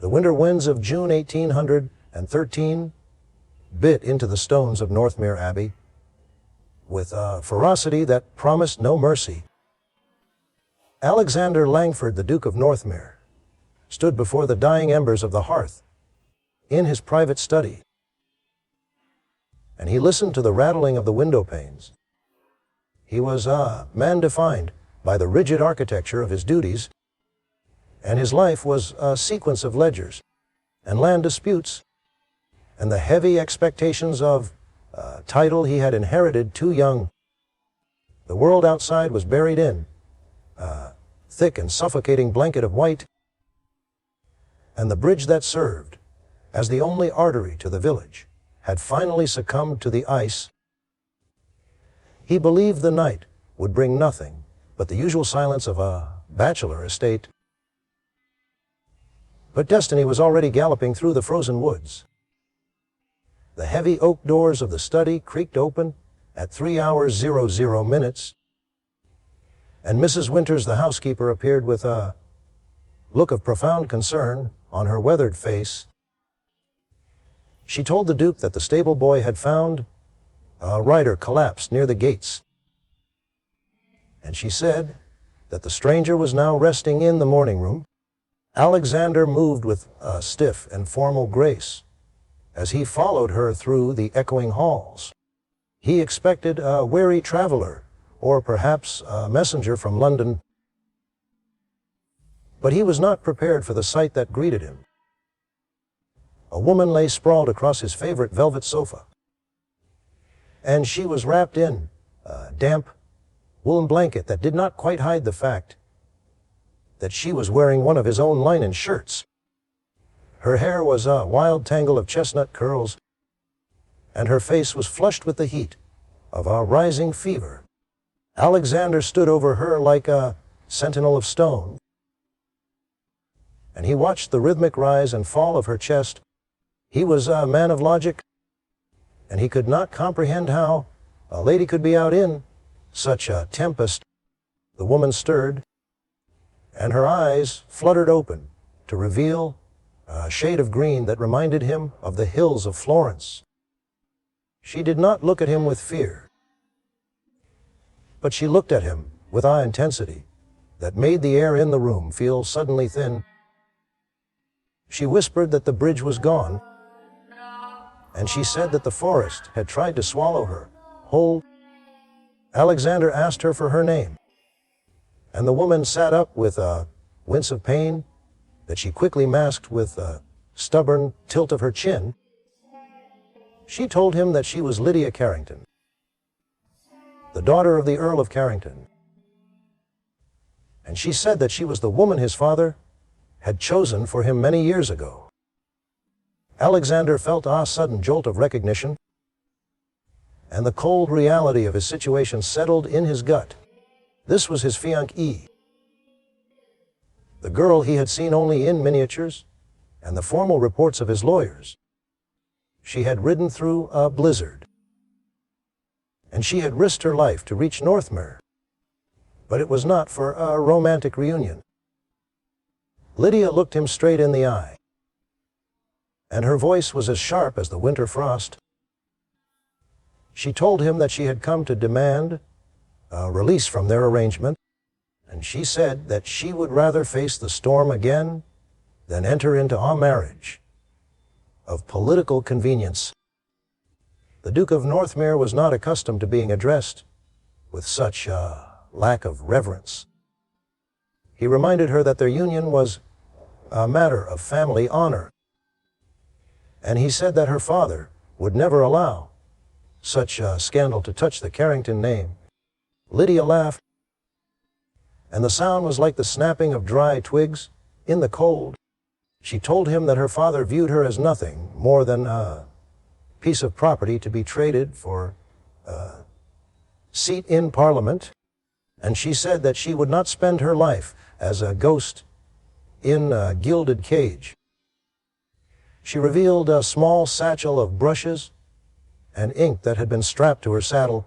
The winter winds of June 1813 bit into the stones of Northmere Abbey with a ferocity that promised no mercy. Alexander Langford, the Duke of Northmere, stood before the dying embers of the hearth in his private study, and he listened to the rattling of the window panes. He was a man defined by the rigid architecture of his duties, and his life was a sequence of ledgers and land disputes and the heavy expectations of a title he had inherited too young. The world outside was buried in a thick and suffocating blanket of white, and the bridge that served as the only artery to the village had finally succumbed to the ice. He believed the night would bring nothing but the usual silence of a bachelor estate. But destiny was already galloping through the frozen woods. The heavy oak doors of the study creaked open at 3:00, and Mrs. Winters, the housekeeper, appeared with a look of profound concern on her weathered face. She told the Duke that the stable boy had found a rider collapsed near the gates, and she said that the stranger was now resting in the morning room. Alexander moved with a stiff and formal grace as he followed her through the echoing halls. He expected a weary traveler, or perhaps a messenger from London, but he was not prepared for the sight that greeted him. A woman lay sprawled across his favorite velvet sofa, and she was wrapped in a damp woolen blanket that did not quite hide the fact that she was wearing one of his own linen shirts. Her hair was a wild tangle of chestnut curls, and her face was flushed with the heat of a rising fever. Alexander stood over her like a sentinel of stone, and he watched the rhythmic rise and fall of her chest. He was a man of logic, and he could not comprehend how a lady could be out in such a tempest. The woman stirred, and her eyes fluttered open to reveal a shade of green that reminded him of the hills of Florence. She did not look at him with fear, but she looked at him with eye intensity that made the air in the room feel suddenly thin. She whispered that the bridge was gone, and she said that the forest had tried to swallow her whole. Alexander asked her for her name, and the woman sat up with a wince of pain that she quickly masked with a stubborn tilt of her chin. She told him that she was Lydia Carrington, the daughter of the Earl of Carrington, and she said that she was the woman his father had chosen for him many years ago. Alexander felt a sudden jolt of recognition, and the cold reality of his situation settled in his gut. This was his fiancée, the girl he had seen only in miniatures and the formal reports of his lawyers. She had ridden through a blizzard, and she had risked her life to reach Northmere, but it was not for a romantic reunion. Lydia looked him straight in the eye, and her voice was as sharp as the winter frost. She told him that she had come to demand a release from their arrangement, and she said that she would rather face the storm again than enter into a marriage of political convenience. The Duke of Northmere was not accustomed to being addressed with such a lack of reverence. He reminded her that their union was a matter of family honor, and he said that her father would never allow such a scandal to touch the Carrington name. Lydia laughed, and the sound was like the snapping of dry twigs in the cold. She told him that her father viewed her as nothing more than a piece of property to be traded for a seat in Parliament, and she said that she would not spend her life as a ghost in a gilded cage. She revealed a small satchel of brushes and ink that had been strapped to her saddle,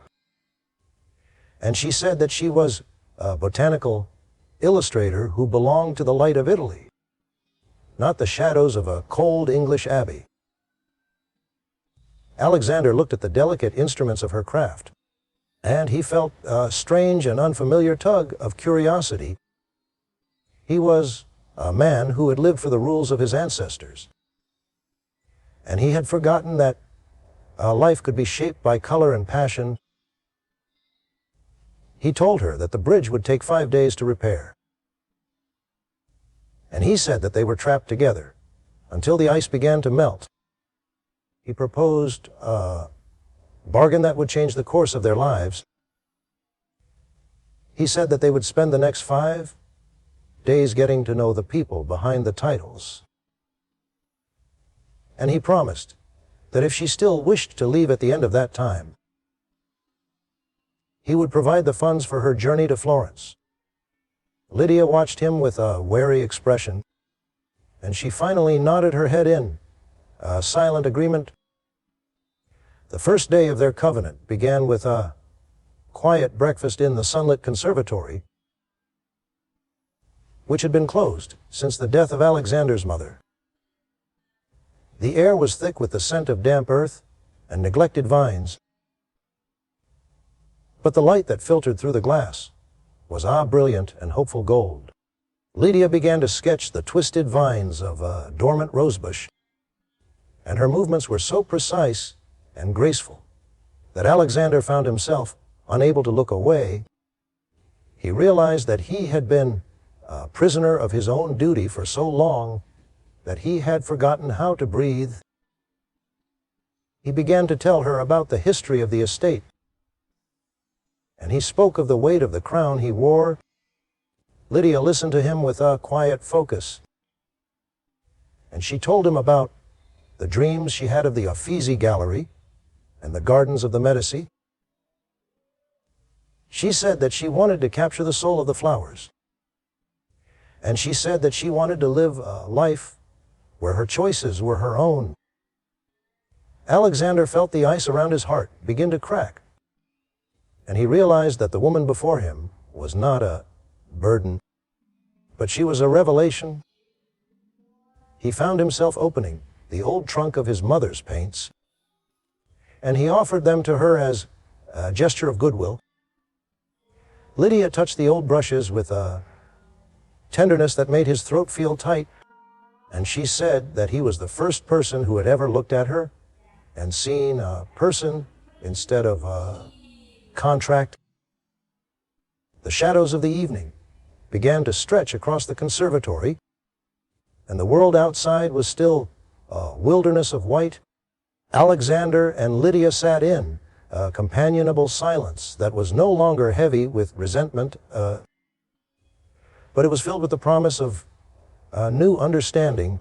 and she said that she was a botanical illustrator who belonged to the Light of Italy. not the shadows of a cold English abbey. Alexander looked at the delicate instruments of her craft, and he felt a strange and unfamiliar tug of curiosity. He was a man who had lived for the rules of his ancestors, and he had forgotten that life could be shaped by color and passion. He told her that the bridge would take 5 days to repair, and he said that they were trapped together until the ice began to melt. He proposed a bargain that would change the course of their lives. He said that they would spend the next 5 days getting to know the people behind the titles. And he promised that if she still wished to leave at the end of that time, he would provide the funds for her journey to Florence. Lydia watched him with a wary expression, and she finally nodded her head in a silent agreement. The first day of their covenant began with a quiet breakfast in the sunlit conservatory, which had been closed since the death of Alexander's mother. The air was thick with the scent of damp earth and neglected vines, but the light that filtered through the glass was brilliant and hopeful gold. Lydia began to sketch the twisted vines of a dormant rosebush, and her movements were so precise and graceful that Alexander found himself unable to look away. He realized that he had been a prisoner of his own duty for so long that he had forgotten how to breathe. He began to tell her about the history of the estate, and he spoke of the weight of the crown he wore. Lydia listened to him with a quiet focus, and she told him about the dreams she had of the Uffizi Gallery and the gardens of the Medici. She said that she wanted to capture the soul of the flowers, and she said that she wanted to live a life where her choices were her own. Alexander felt the ice around his heart begin to crack, and he realized that the woman before him was not a burden, but she was a revelation. He found himself opening the old trunk of his mother's paints, and he offered them to her as a gesture of goodwill. Lydia touched the old brushes with a tenderness that made his throat feel tight, and she said that he was the first person who had ever looked at her and seen a person instead of a contract. The shadows of the evening began to stretch across the conservatory, and the world outside was still a wilderness of white. Alexander and Lydia sat in a companionable silence that was no longer heavy with resentment, but it was filled with the promise of a new understanding.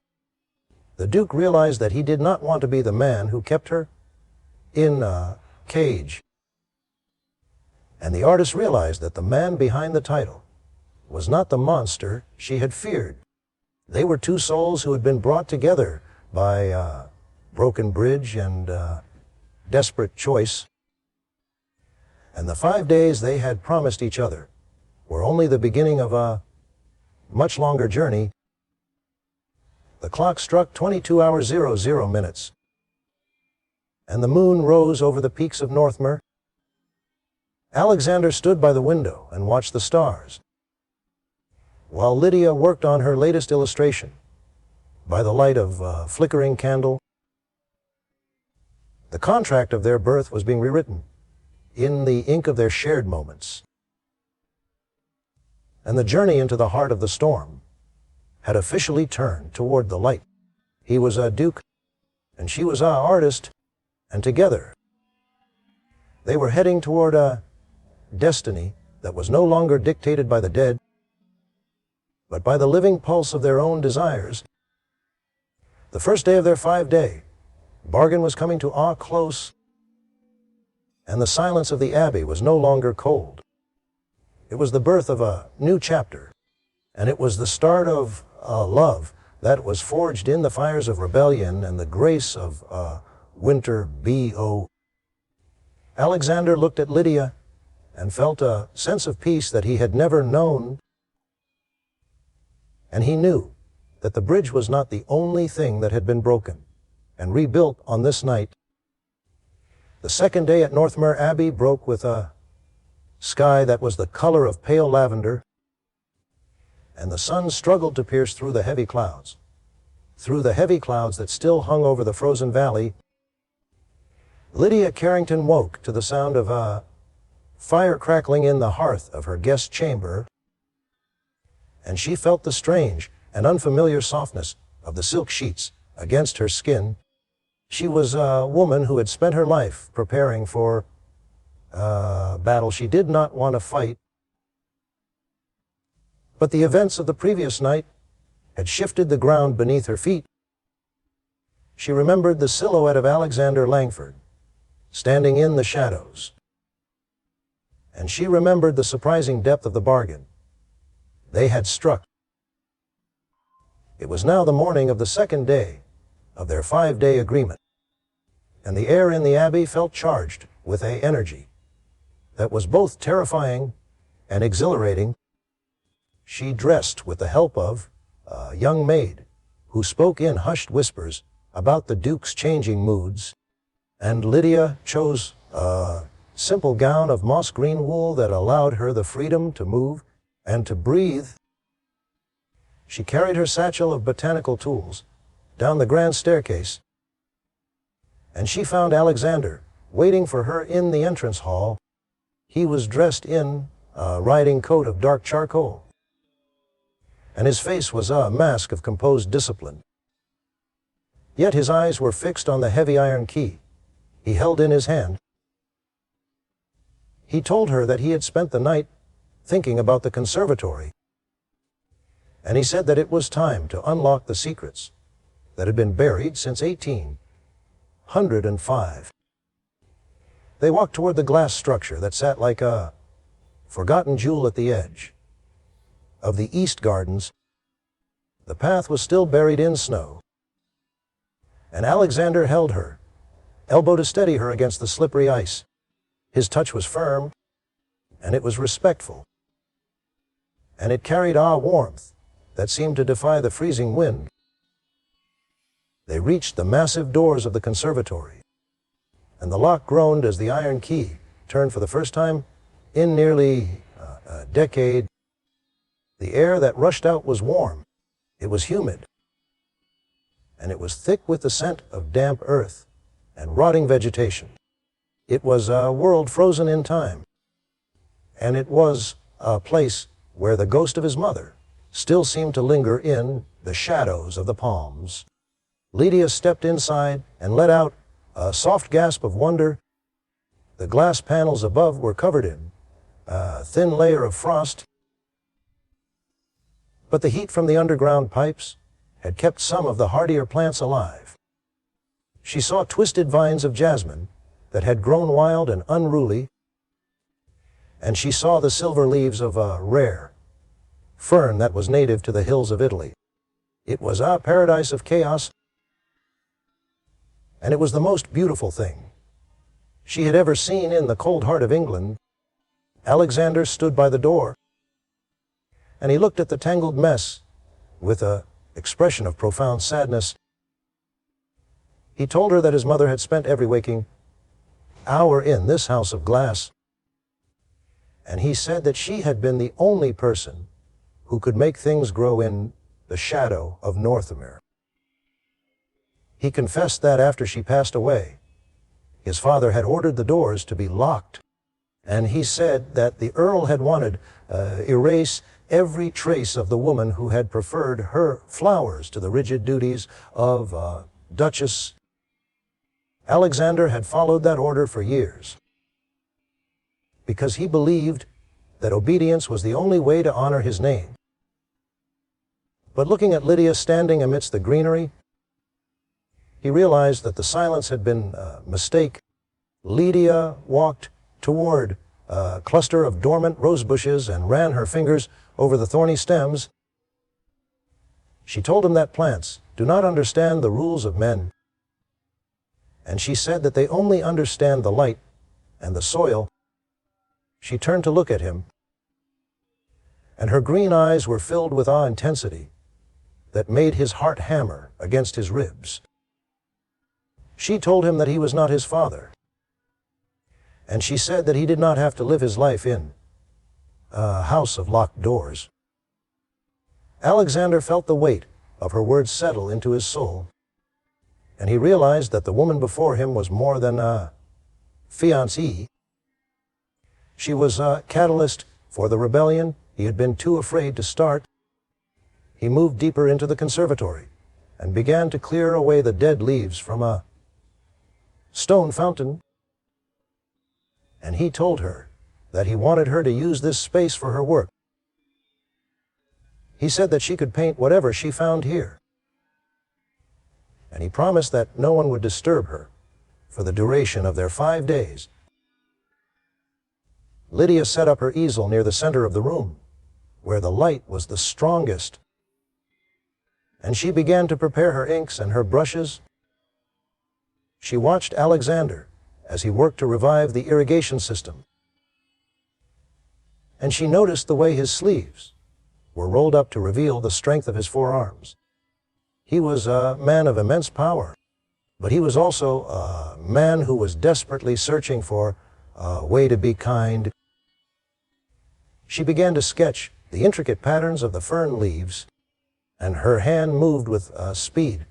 The Duke realized that he did not want to be the man who kept her in a cage, and the artist realized that the man behind the title was not the monster she had feared. They were two souls who had been brought together by a broken bridge and desperate choice, and the 5 days they had promised each other were only the beginning of a much longer journey. The clock struck 22 hours 00 minutes, and the moon rose over the peaks of Northmer. Alexander stood by the window and watched the stars, while Lydia worked on her latest illustration by the light of a flickering candle. The contract of their birth was being rewritten in the ink of their shared moments, and the journey into the heart of the storm had officially turned toward the light. He was a duke, and she was an artist, and together they were heading toward a destiny that was no longer dictated by the dead, but by the living pulse of their own desires. The first day of their 5-day bargain was coming to a close, and the silence of the abbey was no longer cold. It was the birth of a new chapter, and it was the start of a love that was forged in the fires of rebellion and the grace of winter. Alexander looked at Lydia and felt a sense of peace that he had never known, and he knew that the bridge was not the only thing that had been broken and rebuilt on this night. The second day at Northmere Abbey broke with a sky that was the color of pale lavender, and the sun struggled to pierce through the heavy clouds. Through the heavy clouds that still hung over the frozen valley, Lydia Carrington woke to the sound of a fire crackling in the hearth of her guest chamber, and she felt the strange and unfamiliar softness of the silk sheets against her skin. She was a woman who had spent her life preparing for a battle she did not want to fight. But the events of the previous night had shifted the ground beneath her feet. She remembered the silhouette of Alexander Langford, standing in the shadows. And she remembered the surprising depth of the bargain they had struck. It was now the morning of the second day of their 5-day agreement, and the air in the Abbey felt charged with an energy that was both terrifying and exhilarating. She dressed with the help of a young maid who spoke in hushed whispers about the Duke's changing moods, and Lydia chose a simple gown of moss green wool that allowed her the freedom to move and to breathe. She carried her satchel of botanical tools down the grand staircase, and she found Alexander waiting for her in the entrance hall. He was dressed in a riding coat of dark charcoal, and his face was a mask of composed discipline. Yet his eyes were fixed on the heavy iron key he held in his hand. He told her that he had spent the night thinking about the conservatory, and he said that it was time to unlock the secrets that had been buried since 1805. They walked toward the glass structure that sat like a forgotten jewel at the edge of the East Gardens. The path was still buried in snow, and Alexander held her elbow to steady her against the slippery ice. His touch was firm, and it was respectful, and it carried a warmth that seemed to defy the freezing wind. They reached the massive doors of the conservatory, and the lock groaned as the iron key turned for the first time in nearly a decade. The air that rushed out was warm, it was humid, and it was thick with the scent of damp earth and rotting vegetation. It was a world frozen in time, and it was a place where the ghost of his mother still seemed to linger in the shadows of the palms. Lydia stepped inside and let out a soft gasp of wonder. The glass panels above were covered in a thin layer of frost, but the heat from the underground pipes had kept some of the hardier plants alive. She saw twisted vines of jasmine that had grown wild and unruly, and she saw the silver leaves of a rare fern that was native to the hills of Italy. It was a paradise of chaos, and it was the most beautiful thing she had ever seen in the cold heart of England. Alexander stood by the door, and he looked at the tangled mess with an expression of profound sadness. He told her that his mother had spent every waking hour in this house of glass, and he said that she had been the only person who could make things grow in the shadow of Northmere. He confessed that after she passed away, his father had ordered the doors to be locked, and he said that the Earl had wanted erase every trace of the woman who had preferred her flowers to the rigid duties of Duchess. Alexander had followed that order for years, because he believed that obedience was the only way to honor his name. But looking at Lydia standing amidst the greenery, he realized that the silence had been a mistake. Lydia walked toward a cluster of dormant rose bushes and ran her fingers over the thorny stems. She told him that plants do not understand the rules of men, and she said that they only understand the light and the soil. She turned to look at him, and her green eyes were filled with awe intensity that made his heart hammer against his ribs. She told him that he was not his father, and she said that he did not have to live his life in a house of locked doors. Alexander felt the weight of her words settle into his soul, and he realized that the woman before him was more than a fiancée. She was a catalyst for the rebellion he had been too afraid to start. He moved deeper into the conservatory and began to clear away the dead leaves from a stone fountain. And he told her that he wanted her to use this space for her work. He said that she could paint whatever she found here, and he promised that no one would disturb her for the duration of their 5 days. Lydia set up her easel near the center of the room, where the light was the strongest, and she began to prepare her inks and her brushes. She watched Alexander as he worked to revive the irrigation system, and she noticed the way his sleeves were rolled up to reveal the strength of his forearms. He was a man of immense power, but he was also a man who was desperately searching for a way to be kind. She began to sketch the intricate patterns of the fern leaves, and her hand moved with speed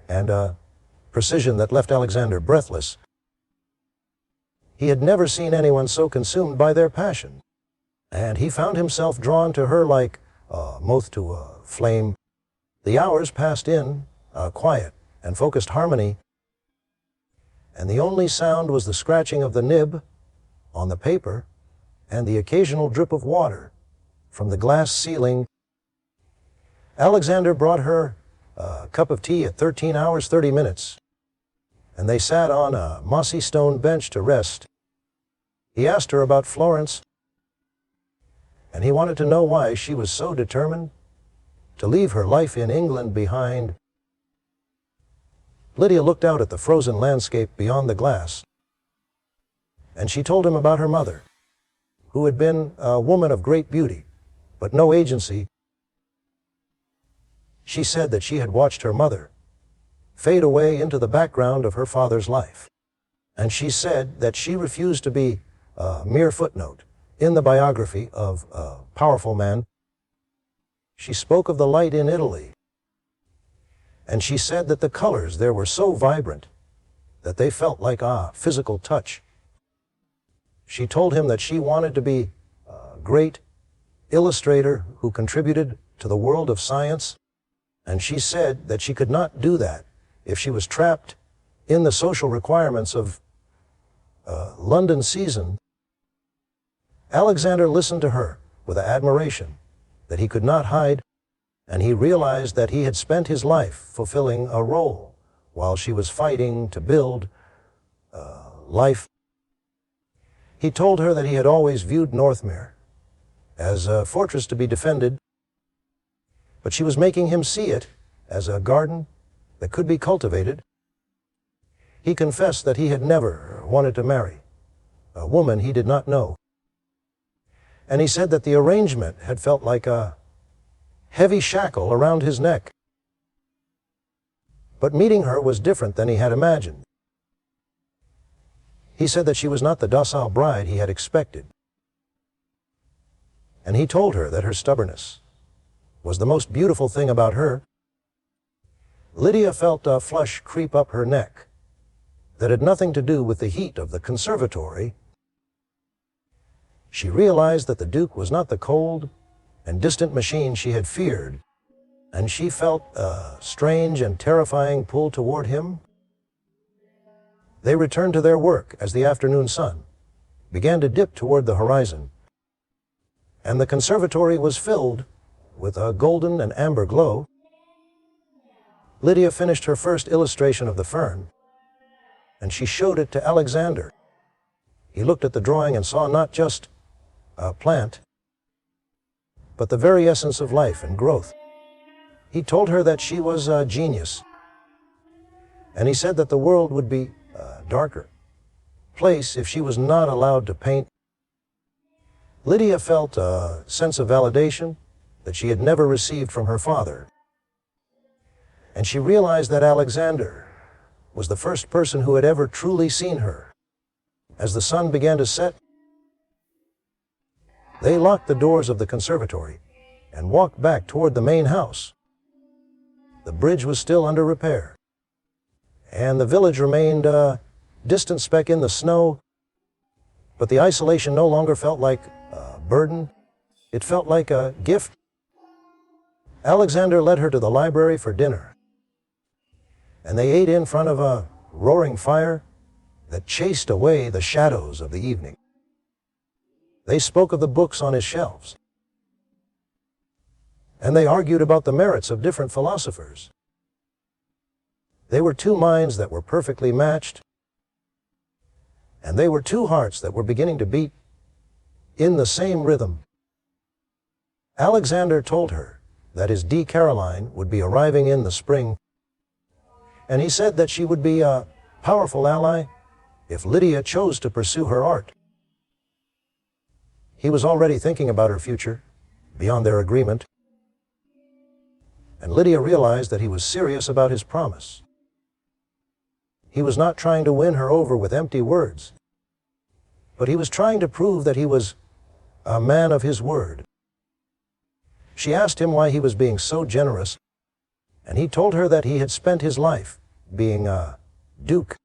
and precision that left Alexander breathless. He had never seen anyone so consumed by their passion, and he found himself drawn to her like a moth to a flame. The hours passed in quiet and focused harmony, and the only sound was the scratching of the nib on the paper and the occasional drip of water from the glass ceiling. Alexander brought her a cup of tea at 13 hours 30 minutes, and they sat on a mossy stone bench to rest. He asked her about Florence, and he wanted to know why she was so determined to leave her life in England behind. Lydia looked out at the frozen landscape beyond the glass, and she told him about her mother, who had been a woman of great beauty, but no agency. She said that she had watched her mother fade away into the background of her father's life, and she said that she refused to be a mere footnote in the biography of a powerful man. She spoke of the light in Italy, and she said that the colors there were so vibrant that they felt like a physical touch. She told him that she wanted to be a great illustrator who contributed to the world of science, and she said that she could not do that if she was trapped in the social requirements of London season. Alexander listened to her with admiration that he could not hide, and he realized that he had spent his life fulfilling a role while she was fighting to build life. He told her that he had always viewed Northmere as a fortress to be defended, but she was making him see it as a garden that could be cultivated. He confessed that he had never wanted to marry a woman he did not know, and he said that the arrangement had felt like a heavy shackle around his neck. But meeting her was different than he had imagined. He said that she was not the docile bride he had expected, and he told her that her stubbornness was the most beautiful thing about her. Lydia felt a flush creep up her neck that had nothing to do with the heat of the conservatory. She realized that the Duke was not the cold and distant machine she had feared, and she felt a strange and terrifying pull toward him. They returned to their work as the afternoon sun began to dip toward the horizon, and the conservatory was filled with a golden and amber glow. Lydia finished her first illustration of the fern, and she showed it to Alexander. He looked at the drawing and saw not just a plant, but the very essence of life and growth. He told her that she was a genius, and he said that the world would be a darker place if she was not allowed to paint. Lydia felt a sense of validation that she had never received from her father, and she realized that Alexander was the first person who had ever truly seen her. As the sun began to set, they locked the doors of the conservatory and walked back toward the main house. The bridge was still under repair, and the village remained a distant speck in the snow, but the isolation no longer felt like a burden. It felt like a gift. Alexander led her to the library for dinner, and they ate in front of a roaring fire that chased away the shadows of the evening. They spoke of the books on his shelves, and they argued about the merits of different philosophers. They were two minds that were perfectly matched, and they were two hearts that were beginning to beat in the same rhythm. Alexander told her that his D. Caroline would be arriving in the spring, and he said that she would be a powerful ally if Lydia chose to pursue her art. He was already thinking about her future, beyond their agreement, and Lydia realized that he was serious about his promise. He was not trying to win her over with empty words, but he was trying to prove that he was a man of his word. She asked him why he was being so generous, and he told her that he had spent his life being a duke,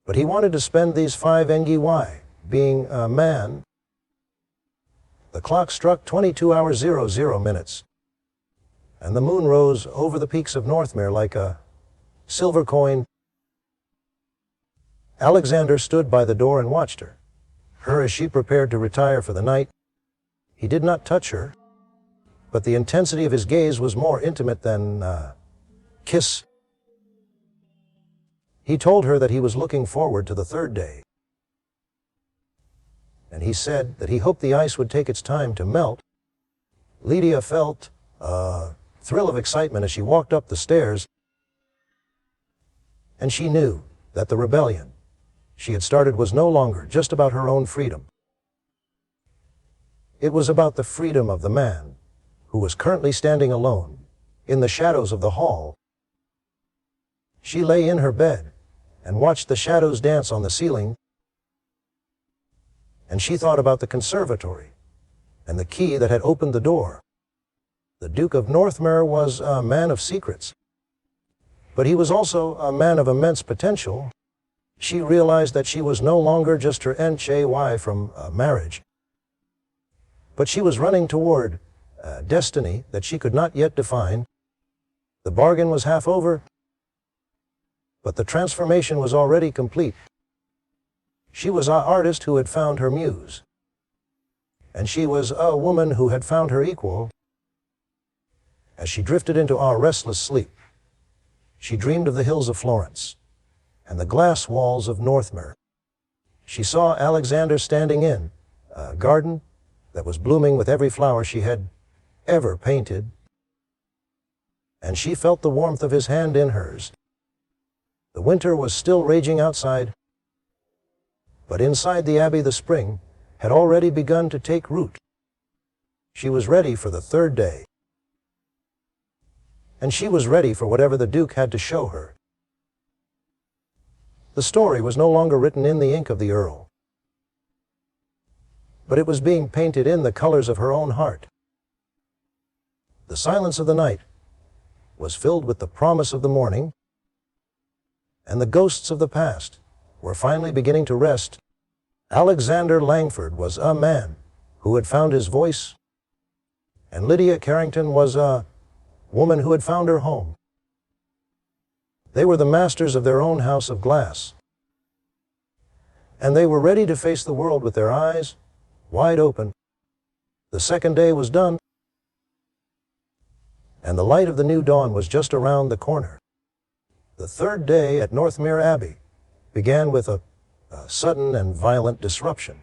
but he wanted to spend these 5 NGY being a man. The clock struck 22 hours 00 minutes, and the moon rose over the peaks of Northmere like a silver coin. Alexander stood by the door and watched her as she prepared to retire for the night. He did not touch her, but the intensity of his gaze was more intimate than a kiss. He told her that he was looking forward to the 3rd day, and he said that he hoped the ice would take its time to melt. Lydia felt a thrill of excitement as she walked up the stairs, and she knew that the rebellion she had started was no longer just about her own freedom. It was about the freedom of the man who was currently standing alone in the shadows of the hall. She lay in her bed and watched the shadows dance on the ceiling, and she thought about the conservatory and the key that had opened the door. The Duke of Northmere was a man of secrets, but he was also a man of immense potential. She realized that she was no longer just her NCHY from marriage, but she was running toward a destiny that she could not yet define. The bargain was half over, but the transformation was already complete. She was an artist who had found her muse, and she was a woman who had found her equal. As she drifted into a restless sleep, she dreamed of the hills of Florence and the glass walls of Northmere. She saw Alexander standing in a garden that was blooming with every flower she had ever painted, and she felt the warmth of his hand in hers. The winter was still raging outside, but inside the abbey the spring had already begun to take root. She was ready for the 3rd day, and she was ready for whatever the Duke had to show her. The story was no longer written in the ink of the Earl, but it was being painted in the colors of her own heart. The silence of the night was filled with the promise of the morning, and the ghosts of the past were finally beginning to rest. Alexander Langford was a man who had found his voice, and Lydia Carrington was a woman who had found her home. They were the masters of their own house of glass, and they were ready to face the world with their eyes wide open. The 2nd day was done, and the light of the new dawn was just around the corner. The 3rd day at Northmere Abbey began with a sudden and violent disruption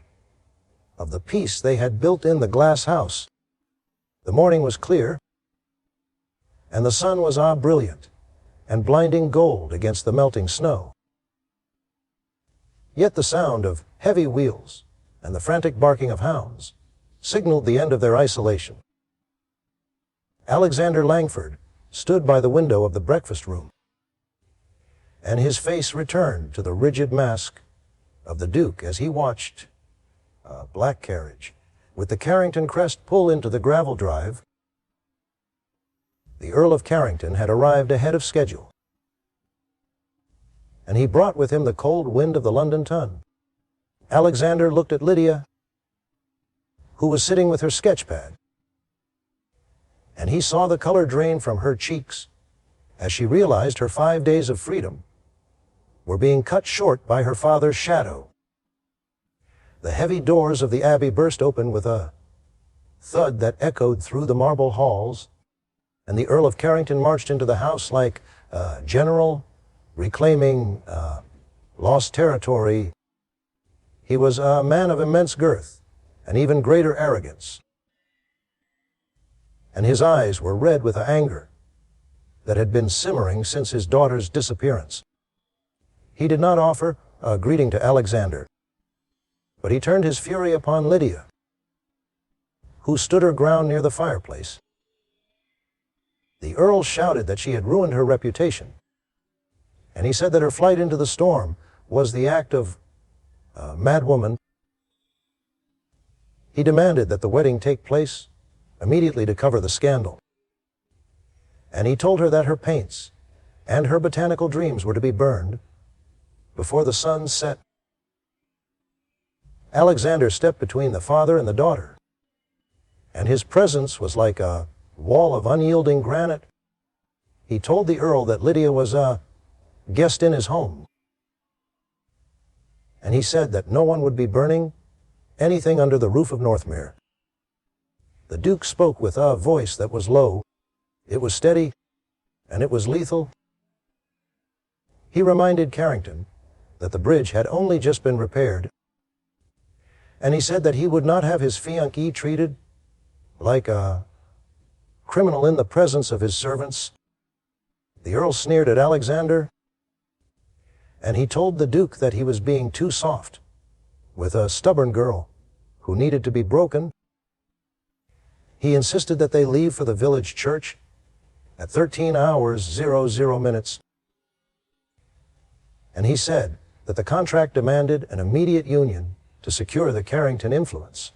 of the peace they had built in the glass house. The morning was clear, and the sun was brilliant and blinding gold against the melting snow. Yet the sound of heavy wheels and the frantic barking of hounds signaled the end of their isolation. Alexander Langford stood by the window of the breakfast room, and his face returned to the rigid mask of the Duke as he watched a black carriage with the Carrington crest pull into the gravel drive. The Earl of Carrington had arrived ahead of schedule, and he brought with him the cold wind of the London ton. Alexander looked at Lydia, who was sitting with her sketchpad, and he saw the color drain from her cheeks as she realized her 5 days of freedom were being cut short by her father's shadow. The heavy doors of the Abbey burst open with a thud that echoed through the marble halls, and the Earl of Carrington marched into the house like a general reclaiming lost territory. He was a man of immense girth and even greater arrogance, and his eyes were red with anger that had been simmering since his daughter's disappearance. He did not offer a greeting to Alexander, but he turned his fury upon Lydia, who stood her ground near the fireplace. The Earl shouted that she had ruined her reputation, and he said that her flight into the storm was the act of a madwoman. He demanded that the wedding take place immediately to cover the scandal, and he told her that her paints and her botanical dreams were to be burned before the sun set. Alexander stepped between the father and the daughter, and his presence was like a wall of unyielding granite. He told the Earl that Lydia was a guest in his home, and he said that no one would be burning anything under the roof of Northmere. The Duke spoke with a voice that was low, it was steady, and it was lethal. He reminded Carrington that the bridge had only just been repaired, and he said that he would not have his fiancée treated like a criminal in the presence of his servants. The Earl sneered at Alexander, and he told the Duke that he was being too soft with a stubborn girl who needed to be broken. He insisted that they leave for the village church at 13 hours 00 minutes, and he said that the contract demanded an immediate union to secure the Carrington influence.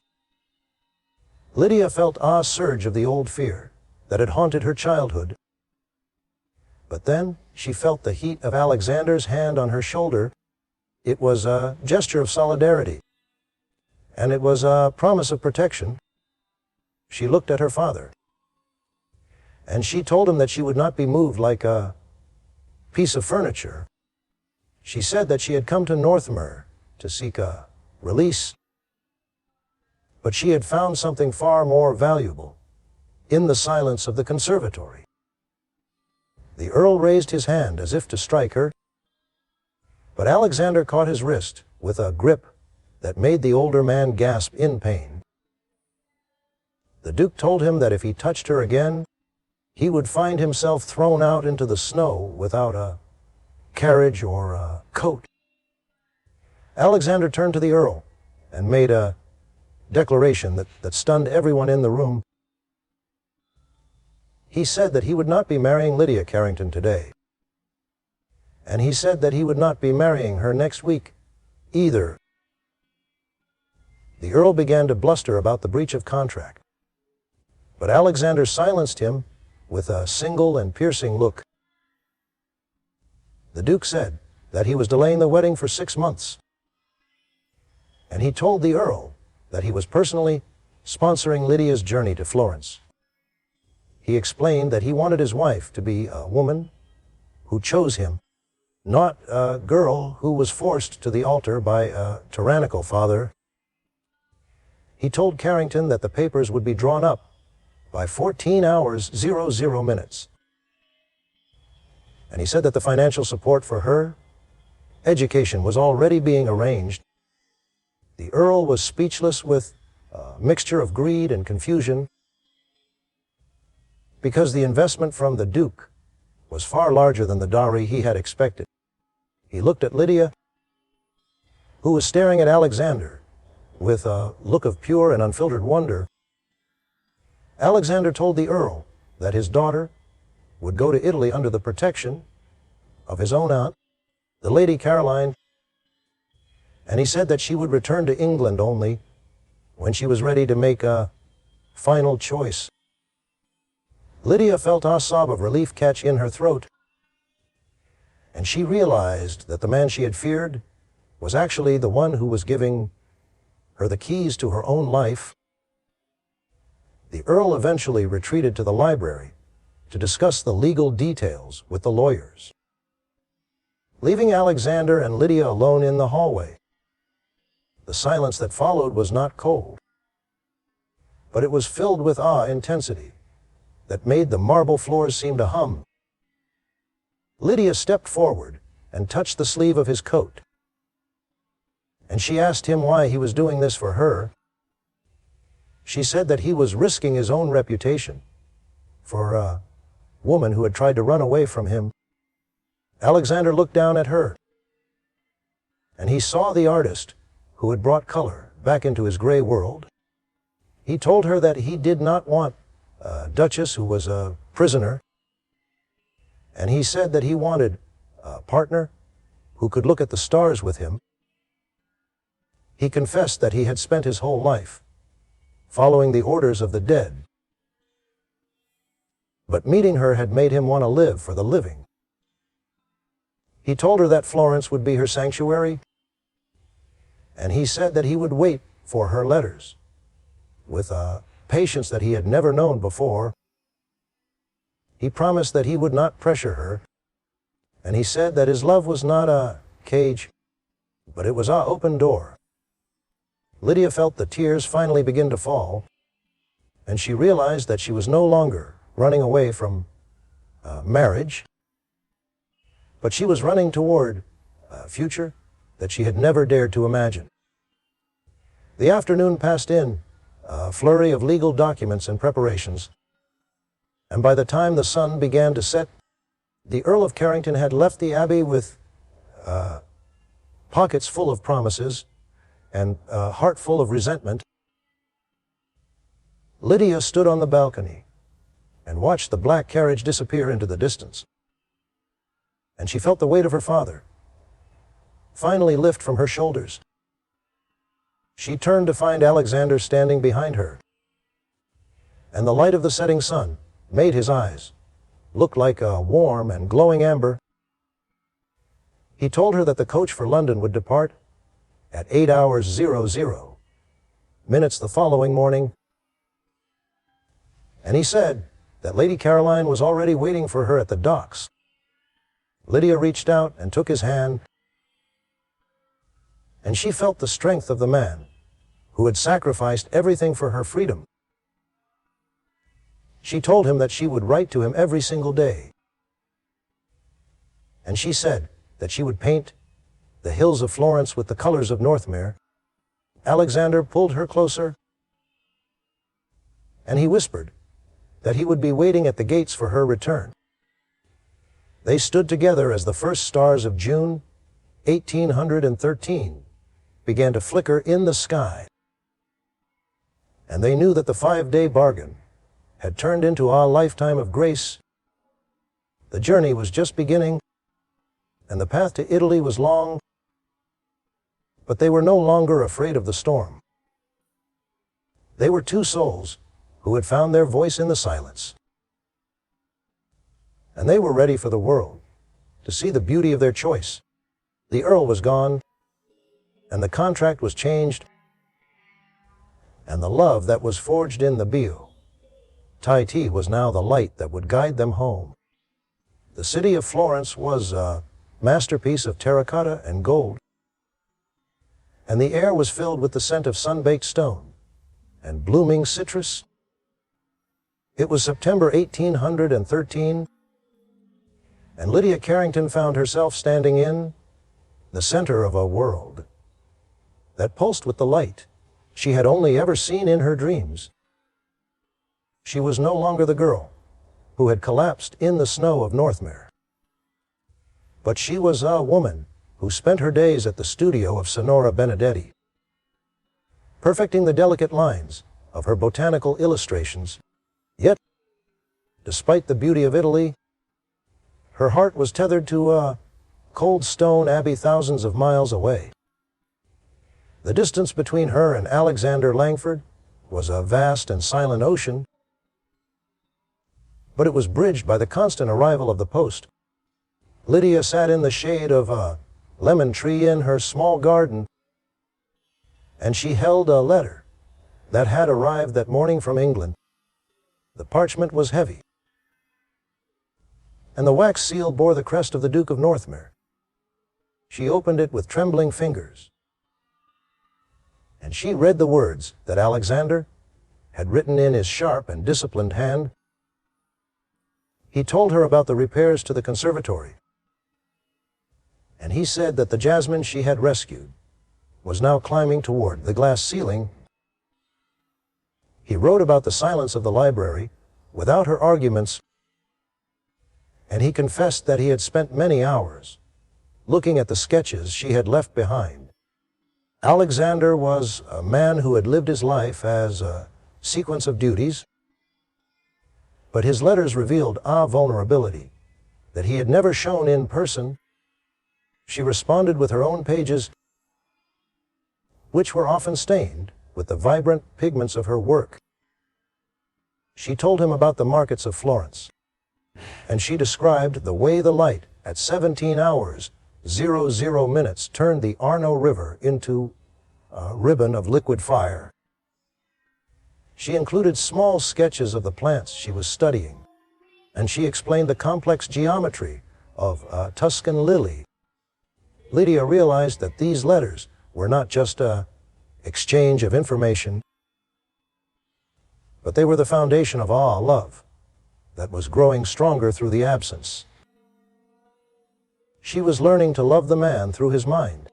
Lydia felt a surge of the old fear that had haunted her childhood, but then she felt the heat of Alexander's hand on her shoulder. It was a gesture of solidarity, and it was a promise of protection. She looked at her father, and she told him that she would not be moved like a piece of furniture. She said that she had come to Northmere to seek a release, but she had found something far more valuable in the silence of the conservatory. The Earl raised his hand as if to strike her, but Alexander caught his wrist with a grip that made the older man gasp in pain. The Duke told him that if he touched her again, he would find himself thrown out into the snow without a carriage or a coat. Alexander turned to the Earl and made a declaration that stunned everyone in the room. He said that he would not be marrying Lydia Carrington today, and he said that he would not be marrying her next week either. The Earl began to bluster about the breach of contract, but Alexander silenced him with a single and piercing look. The Duke said that he was delaying the wedding for 6 months, and he told the Earl that he was personally sponsoring Lydia's journey to Florence. He explained that he wanted his wife to be a woman who chose him, not a girl who was forced to the altar by a tyrannical father. He told Carrington that the papers would be drawn up by 14 hours 00 minutes. And he said that the financial support for her education was already being arranged. The Earl was speechless with a mixture of greed and confusion, because the investment from the Duke was far larger than the dowry he had expected. He looked at Lydia, who was staring at Alexander with a look of pure and unfiltered wonder. Alexander told the Earl that his daughter would go to Italy under the protection of his own aunt, the Lady Caroline, and he said that she would return to England only when she was ready to make a final choice. Lydia felt a sob of relief catch in her throat, and she realized that the man she had feared was actually the one who was giving her the keys to her own life. The Earl eventually retreated to the library to discuss the legal details with the lawyers, leaving Alexander and Lydia alone in the hallway. The silence that followed was not cold, but it was filled with awe intensity that made the marble floors seem to hum. Lydia stepped forward and touched the sleeve of his coat, and she asked him why he was doing this for her. She said that he was risking his own reputation for a woman who had tried to run away from him. Alexander looked down at her, and he saw the artist who had brought color back into his gray world. He told her that he did not want a duchess who was a prisoner, and he said that he wanted a partner who could look at the stars with him. He confessed that he had spent his whole life following the orders of the dead, but meeting her had made him want to live for the living. He told her that Florence would be her sanctuary, and he said that he would wait for her letters with a patience that he had never known before. He promised that he would not pressure her, and he said that his love was not a cage, but it was an open door. Lydia felt the tears finally begin to fall, and she realized that she was no longer running away from marriage, but she was running toward a future that she had never dared to imagine. The afternoon passed in a flurry of legal documents and preparations, and by the time the sun began to set, the Earl of Carrington had left the Abbey with pockets full of promises and a heart full of resentment. Lydia stood on the balcony and watched the black carriage disappear into the distance, and she felt the weight of her father finally lift from her shoulders. She turned to find Alexander standing behind her, and the light of the setting sun made his eyes look like a warm and glowing amber. He told her that the coach for London would depart at 8:00 the following morning, and he said that Lady Caroline was already waiting for her at the docks. Lydia reached out and took his hand, and she felt the strength of the man who had sacrificed everything for her freedom. She told him that she would write to him every single day, and she said that she would paint the hills of Florence with the colors of Northmere. Alexander pulled her closer, and he whispered that he would be waiting at the gates for her return. They stood together as the first stars of June 1813 began to flicker in the sky, and they knew that the 5-day bargain had turned into a lifetime of grace. The journey was just beginning, and the path to Italy was long, but they were no longer afraid of the storm. They were two souls who had found their voice in the silence, and they were ready for the world to see the beauty of their choice. The Earl was gone, and the contract was changed, and the love that was forged in the bio Taiti was now the light that would guide them home. The city of Florence was a masterpiece of terracotta and gold, and the air was filled with the scent of sun-baked stone and blooming citrus. It was September 1813, and Lydia Carrington found herself standing in the center of a world that pulsed with the light she had only ever seen in her dreams. She was no longer the girl who had collapsed in the snow of Northmere, but she was a woman who spent her days at the studio of Signora Benedetti, perfecting the delicate lines of her botanical illustrations. Yet, despite the beauty of Italy, Her heart was tethered to a cold stone abbey thousands of miles away. The distance between her and Alexander Langford was a vast and silent ocean, but it was bridged by the constant arrival of the post. Lydia sat in the shade of a lemon tree in her small garden, and she held a letter that had arrived that morning from England. The parchment was heavy, and the wax seal bore the crest of the Duke of Northmere. She opened it with trembling fingers, and she read the words that Alexander had written in his sharp and disciplined hand. He told her about the repairs to the conservatory, and he said that the jasmine she had rescued was now climbing toward the glass ceiling. He wrote about the silence of the library without her arguments, and he confessed that he had spent many hours looking at the sketches she had left behind. Alexander was a man who had lived his life as a sequence of duties, but his letters revealed a vulnerability that he had never shown in person. She responded with her own pages, which were often stained with the vibrant pigments of her work. She told him about the markets of Florence, and she described the way the light at 17 hours 00 minutes turned the Arno River into a ribbon of liquid fire. She included small sketches of the plants she was studying, and she explained the complex geometry of a Tuscan lily. Lydia realized that these letters were not just an exchange of information, but they were the foundation of love that was growing stronger through the absence. She was learning to love the man through his mind,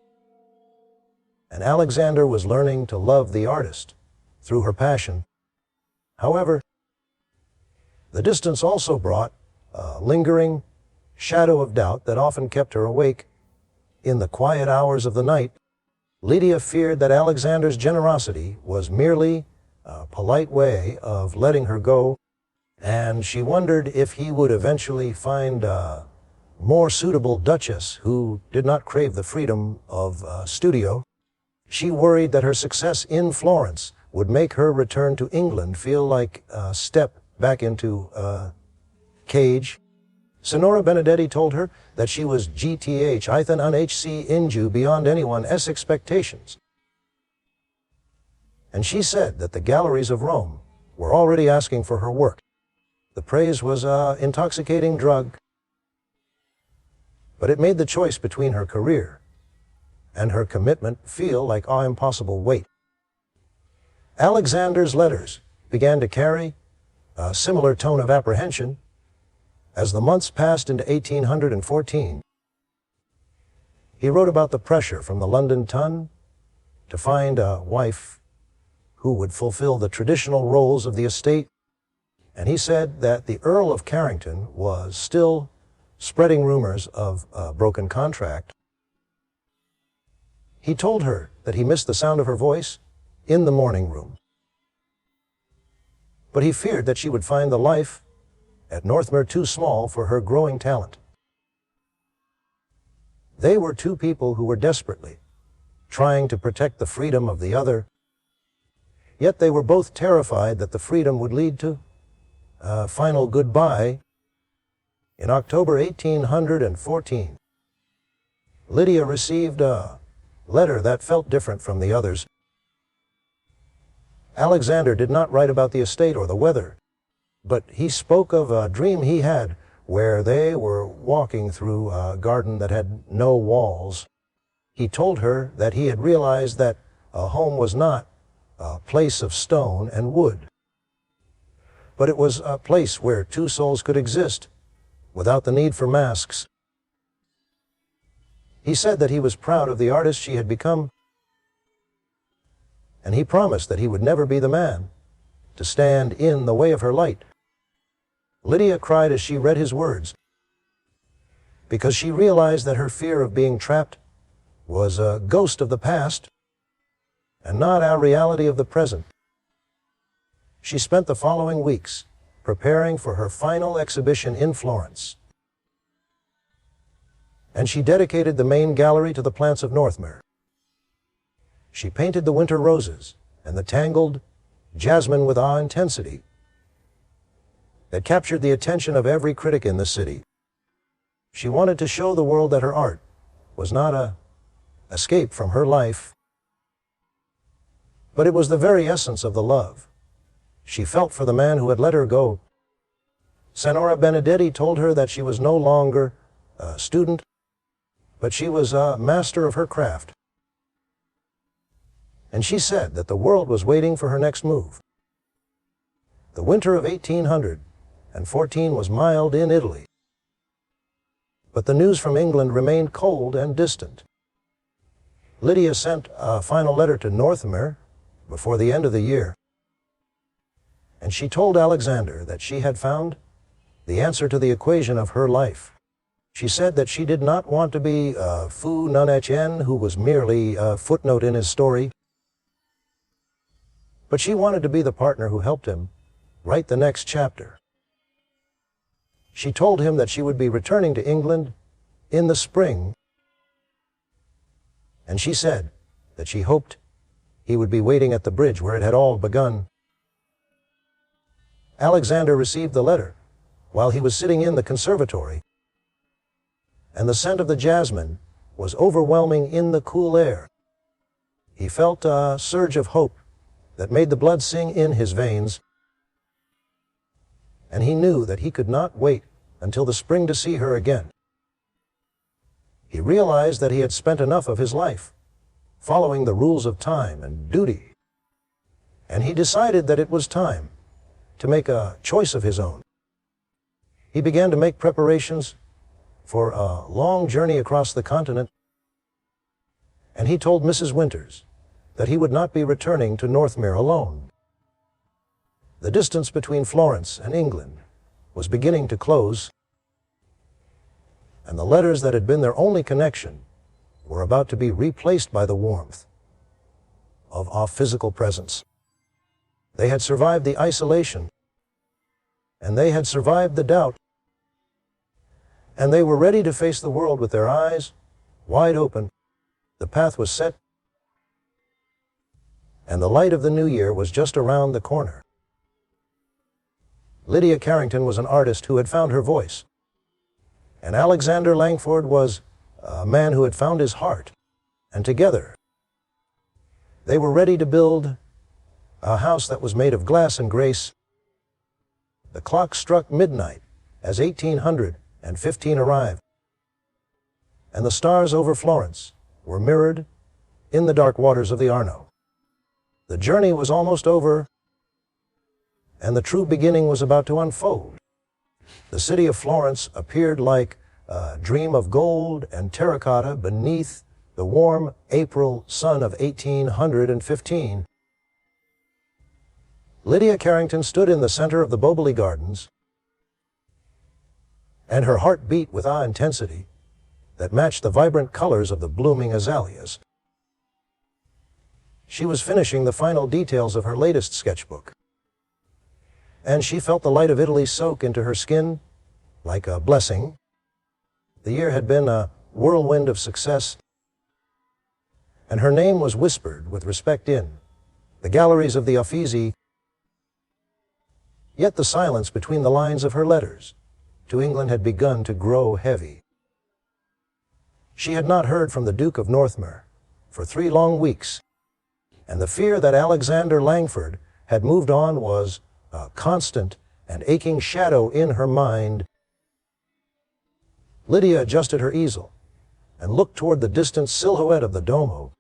and Alexander was learning to love the artist through her passion. However, the distance also brought a lingering shadow of doubt that often kept her awake. In the quiet hours of the night, Lydia feared that Alexander's generosity was merely a polite way of letting her go, and she wondered if he would eventually find a more suitable duchess who did not crave the freedom of a studio. She worried that her success in Florence would make her return to England feel like a step back into a cage. Sonora Benedetti told her that she was GTH Ithan unhc inju beyond anyone's expectations. And she said that the galleries of Rome were already asking for her work. The praise was an intoxicating drug, but it made the choice between her career and her commitment feel like an impossible weight. Alexander's letters began to carry a similar tone of apprehension as the months passed into 1814. He wrote about the pressure from the London Tun to find a wife who would fulfill the traditional roles of the estate, and he said that the Earl of Carrington was still spreading rumors of a broken contract. He told her that he missed the sound of her voice in the morning room, but he feared that she would find the life at Northmere too small for her growing talent. They were two people who were desperately trying to protect the freedom of the other, yet they were both terrified that the freedom would lead to a final goodbye. In October 1814, Lydia received a letter that felt different from the others. Alexander did not write about the estate or the weather, but he spoke of a dream he had where they were walking through a garden that had no walls. He told her that he had realized that a home was not a place of stone and wood, but it was a place where two souls could exist without the need for masks. He said that he was proud of the artist she had become, and he promised that he would never be the man to stand in the way of her light. Lydia cried as she read his words, because she realized that her fear of being trapped was a ghost of the past and not a reality of the present. She spent the following weeks preparing for her final exhibition in Florence. and she dedicated the main gallery to the plants of Northmere. She painted the winter roses and the tangled jasmine with awe intensity that captured the attention of every critic in the city. She wanted to show the world that her art was not an escape from her life, but it was the very essence of the love she felt for the man who had let her go. Senora Benedetti told her that she was no longer a student, but she was a master of her craft. And she said that the world was waiting for her next move. The winter of 1814 was mild in Italy, but the news from England remained cold and distant. Lydia sent a final letter to Northmere before the end of the year, and she told Alexander that she had found the answer to the equation of her life. She said that she did not want to be a fou non Etienne who was merely a footnote in his story, but she wanted to be the partner who helped him write the next chapter. She told him that she would be returning to England in the spring, and she said that she hoped he would be waiting at the bridge where it had all begun. Alexander received the letter while he was sitting in the conservatory, and the scent of the jasmine was overwhelming in the cool air. He felt a surge of hope that made the blood sing in his veins, and he knew that he could not wait until the spring to see her again. He realized that he had spent enough of his life following the rules of time and duty, and he decided that it was time to make a choice of his own. He began to make preparations for a long journey across the continent, and he told Mrs. Winters that he would not be returning to Northmere alone. The distance between Florence and England was beginning to close, and the letters that had been their only connection were about to be replaced by the warmth of a physical presence. They had survived the isolation, and they had survived the doubt, and they were ready to face the world with their eyes wide open. The path was set, and the light of the new year was just around the corner. Lydia Carrington was an artist who had found her voice, and Alexander Langford was a man who had found his heart, and together they were ready to build a house that was made of glass and grace. The clock struck midnight as 1815 arrived, and the stars over Florence were mirrored in the dark waters of the Arno. The journey was almost over, and the true beginning was about to unfold. The city of Florence appeared like a dream of gold and terracotta beneath the warm April sun of 1815. Lydia Carrington stood in the center of the Boboli Gardens, and her heart beat with awe intensity that matched the vibrant colors of the blooming azaleas. She was finishing the final details of her latest sketchbook, and she felt the light of Italy soak into her skin like a blessing. The year had been a whirlwind of success, and her name was whispered with respect in the galleries of the Uffizi. Yet the silence between the lines of her letters to England had begun to grow heavy. She had not heard from the Duke of Northmere for 3 long weeks, and the fear that Alexander Langford had moved on was a constant and aching shadow in her mind. Lydia adjusted her easel and looked toward the distant silhouette of the Duomo,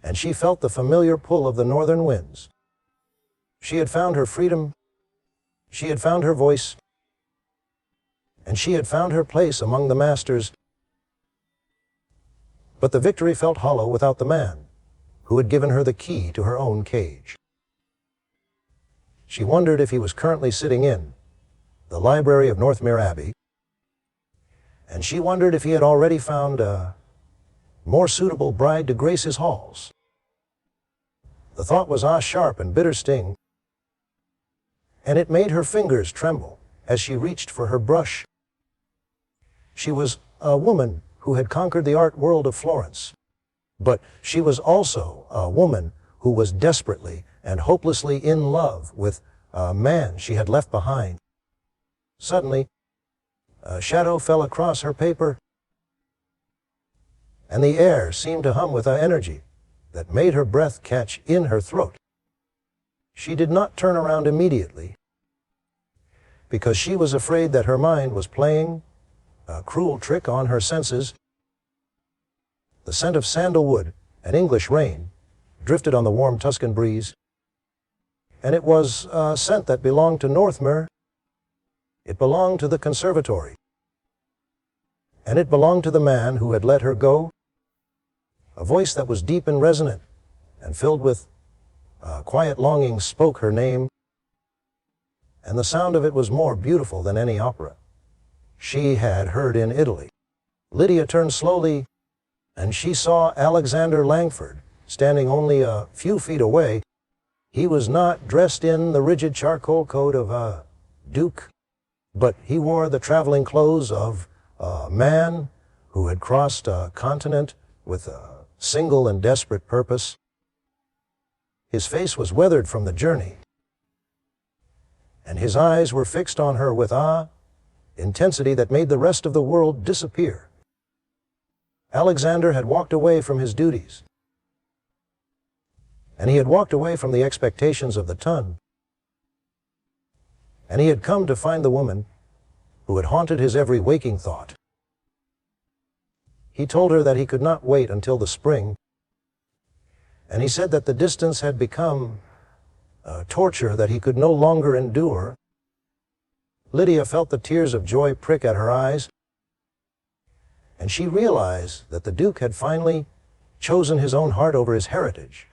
and she felt the familiar pull of the northern winds. She had found her freedom, she had found her voice, and she had found her place among the masters. But the victory felt hollow without the man who had given her the key to her own cage. She wondered if he was currently sitting in the library of Northmere Abbey, and she wondered if he had already found a more suitable bride to grace his halls. The thought was a sharp and bitter sting, and it made her fingers tremble as she reached for her brush. She was a woman who had conquered the art world of Florence. But she was also a woman who was desperately and hopelessly in love with a man she had left behind. Suddenly, a shadow fell across her paper, and the air seemed to hum with an energy that made her breath catch in her throat. She did not turn around immediately, because she was afraid that her mind was playing a cruel trick on her senses. The scent of sandalwood and English rain drifted on the warm Tuscan breeze, and it was a scent that belonged to Northmere. It belonged to the conservatory, and it belonged to the man who had let her go. A voice that was deep and resonant and filled with quiet longing spoke her name, and the sound of it was more beautiful than any opera she had heard in Italy. Lydia turned slowly, and she saw Alexander Langford standing only a few feet away. He was not dressed in the rigid charcoal coat of a duke, but he wore the traveling clothes of a man who had crossed a continent with a single and desperate purpose. His face was weathered from the journey, and his eyes were fixed on her with intensity that made the rest of the world disappear. Alexander had walked away from his duties, and he had walked away from the expectations of the ton, and he had come to find the woman who had haunted his every waking thought. He told her that he could not wait until the spring, and he said that the distance had become a torture that he could no longer endure. Lydia felt the tears of joy prick at her eyes, and she realized that the Duke had finally chosen his own heart over his heritage.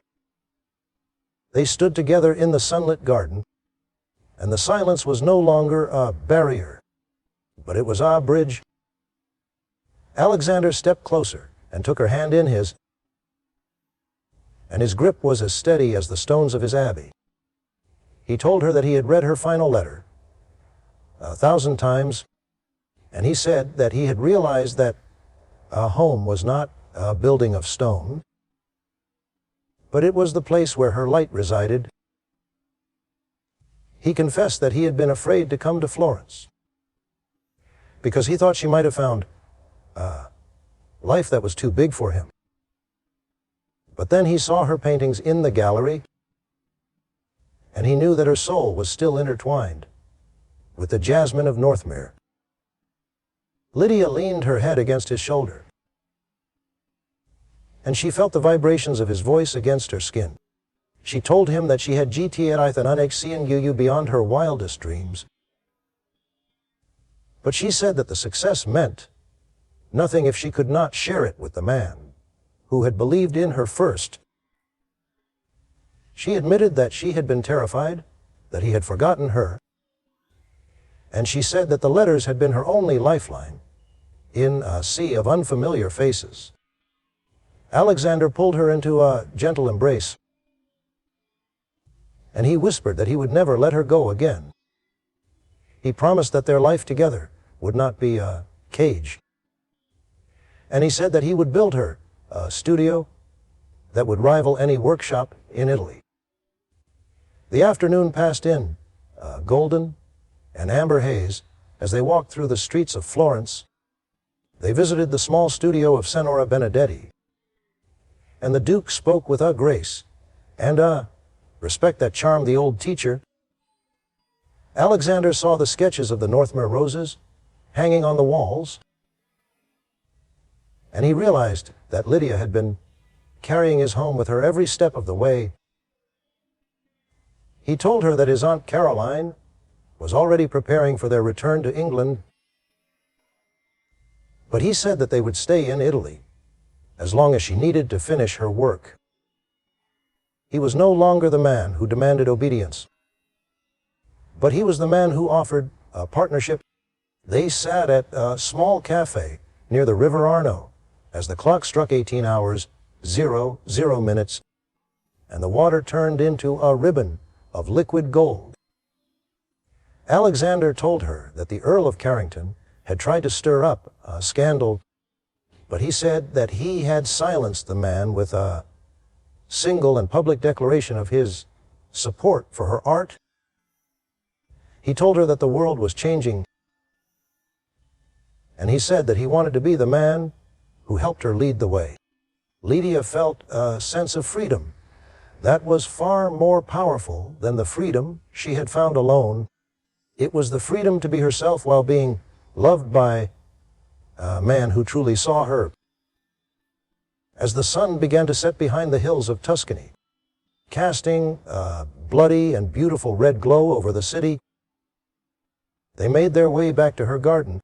They stood together in the sunlit garden, and the silence was no longer a barrier, but it was a bridge. Alexander stepped closer and took her hand in his, and his grip was as steady as the stones of his abbey. He told her that he had read her final letter 1,000 times, and he said that he had realized that a home was not a building of stone, but it was the place where her light resided. He confessed that he had been afraid to come to Florence, because he thought she might have found a life that was too big for him. But then he saw her paintings in the gallery, and he knew that her soul was still intertwined with the jasmine of Northmere. Lydia leaned her head against his shoulder, and she felt the vibrations of his voice against her skin. She told him that she had GT'd an unexian you beyond her wildest dreams. But she said that the success meant nothing if she could not share it with the man who had believed in her first. She admitted that she had been terrified, that he had forgotten her, and she said that the letters had been her only lifeline in a sea of unfamiliar faces. Alexander pulled her into a gentle embrace, and he whispered that he would never let her go again. He promised that their life together would not be a cage, and he said that he would build her a studio that would rival any workshop in Italy. The afternoon passed in golden and amber haze as they walked through the streets of Florence. They visited the small studio of Senora Benedetti, and the Duke spoke with a grace and a respect that charmed the old teacher. Alexander saw the sketches of the Northmere roses hanging on the walls, and he realized that Lydia had been carrying his home with her every step of the way. He told her that his Aunt Caroline was already preparing for their return to England, but he said that they would stay in Italy as long as she needed to finish her work. He was no longer the man who demanded obedience, but he was the man who offered a partnership. They sat at a small cafe near the River Arno as the clock struck 18 hours, 00 minutes, and the water turned into a ribbon of liquid gold. Alexander told her that the Earl of Carrington had tried to stir up a scandal, but he said that he had silenced the man with a single and public declaration of his support for her art. He told her that the world was changing, and he said that he wanted to be the man who helped her lead the way. Lydia felt a sense of freedom that was far more powerful than the freedom she had found alone. It was the freedom to be herself while being loved by a man who truly saw her. As the sun began to set behind the hills of Tuscany, casting a bloody and beautiful red glow over the city, they made their way back to her garden.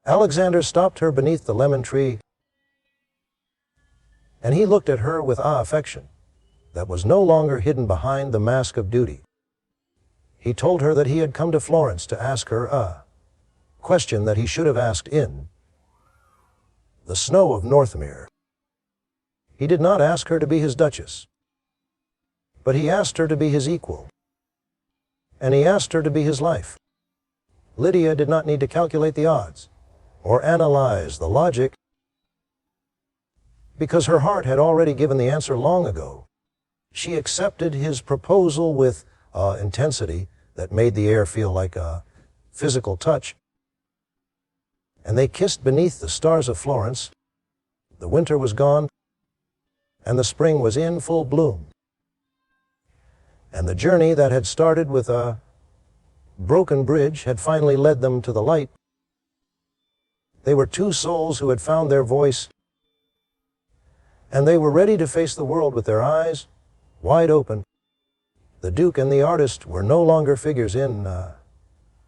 Alexander stopped her beneath the lemon tree, and he looked at her with affection that was no longer hidden behind the mask of duty. He told her that he had come to Florence to ask her a question that he should have asked in the snow of Northmere. He did not ask her to be his duchess, but he asked her to be his equal, and he asked her to be his life. Lydia did not need to calculate the odds or analyze the logic, because her heart had already given the answer long ago. She accepted his proposal with intensity that made the air feel like a physical touch, and they kissed beneath the stars of Florence. The winter was gone, and the spring was in full bloom. And the journey that had started with a broken bridge had finally led them to the light. They were two souls who had found their voice, and they were ready to face the world with their eyes wide open. The Duke and the artist were no longer figures in a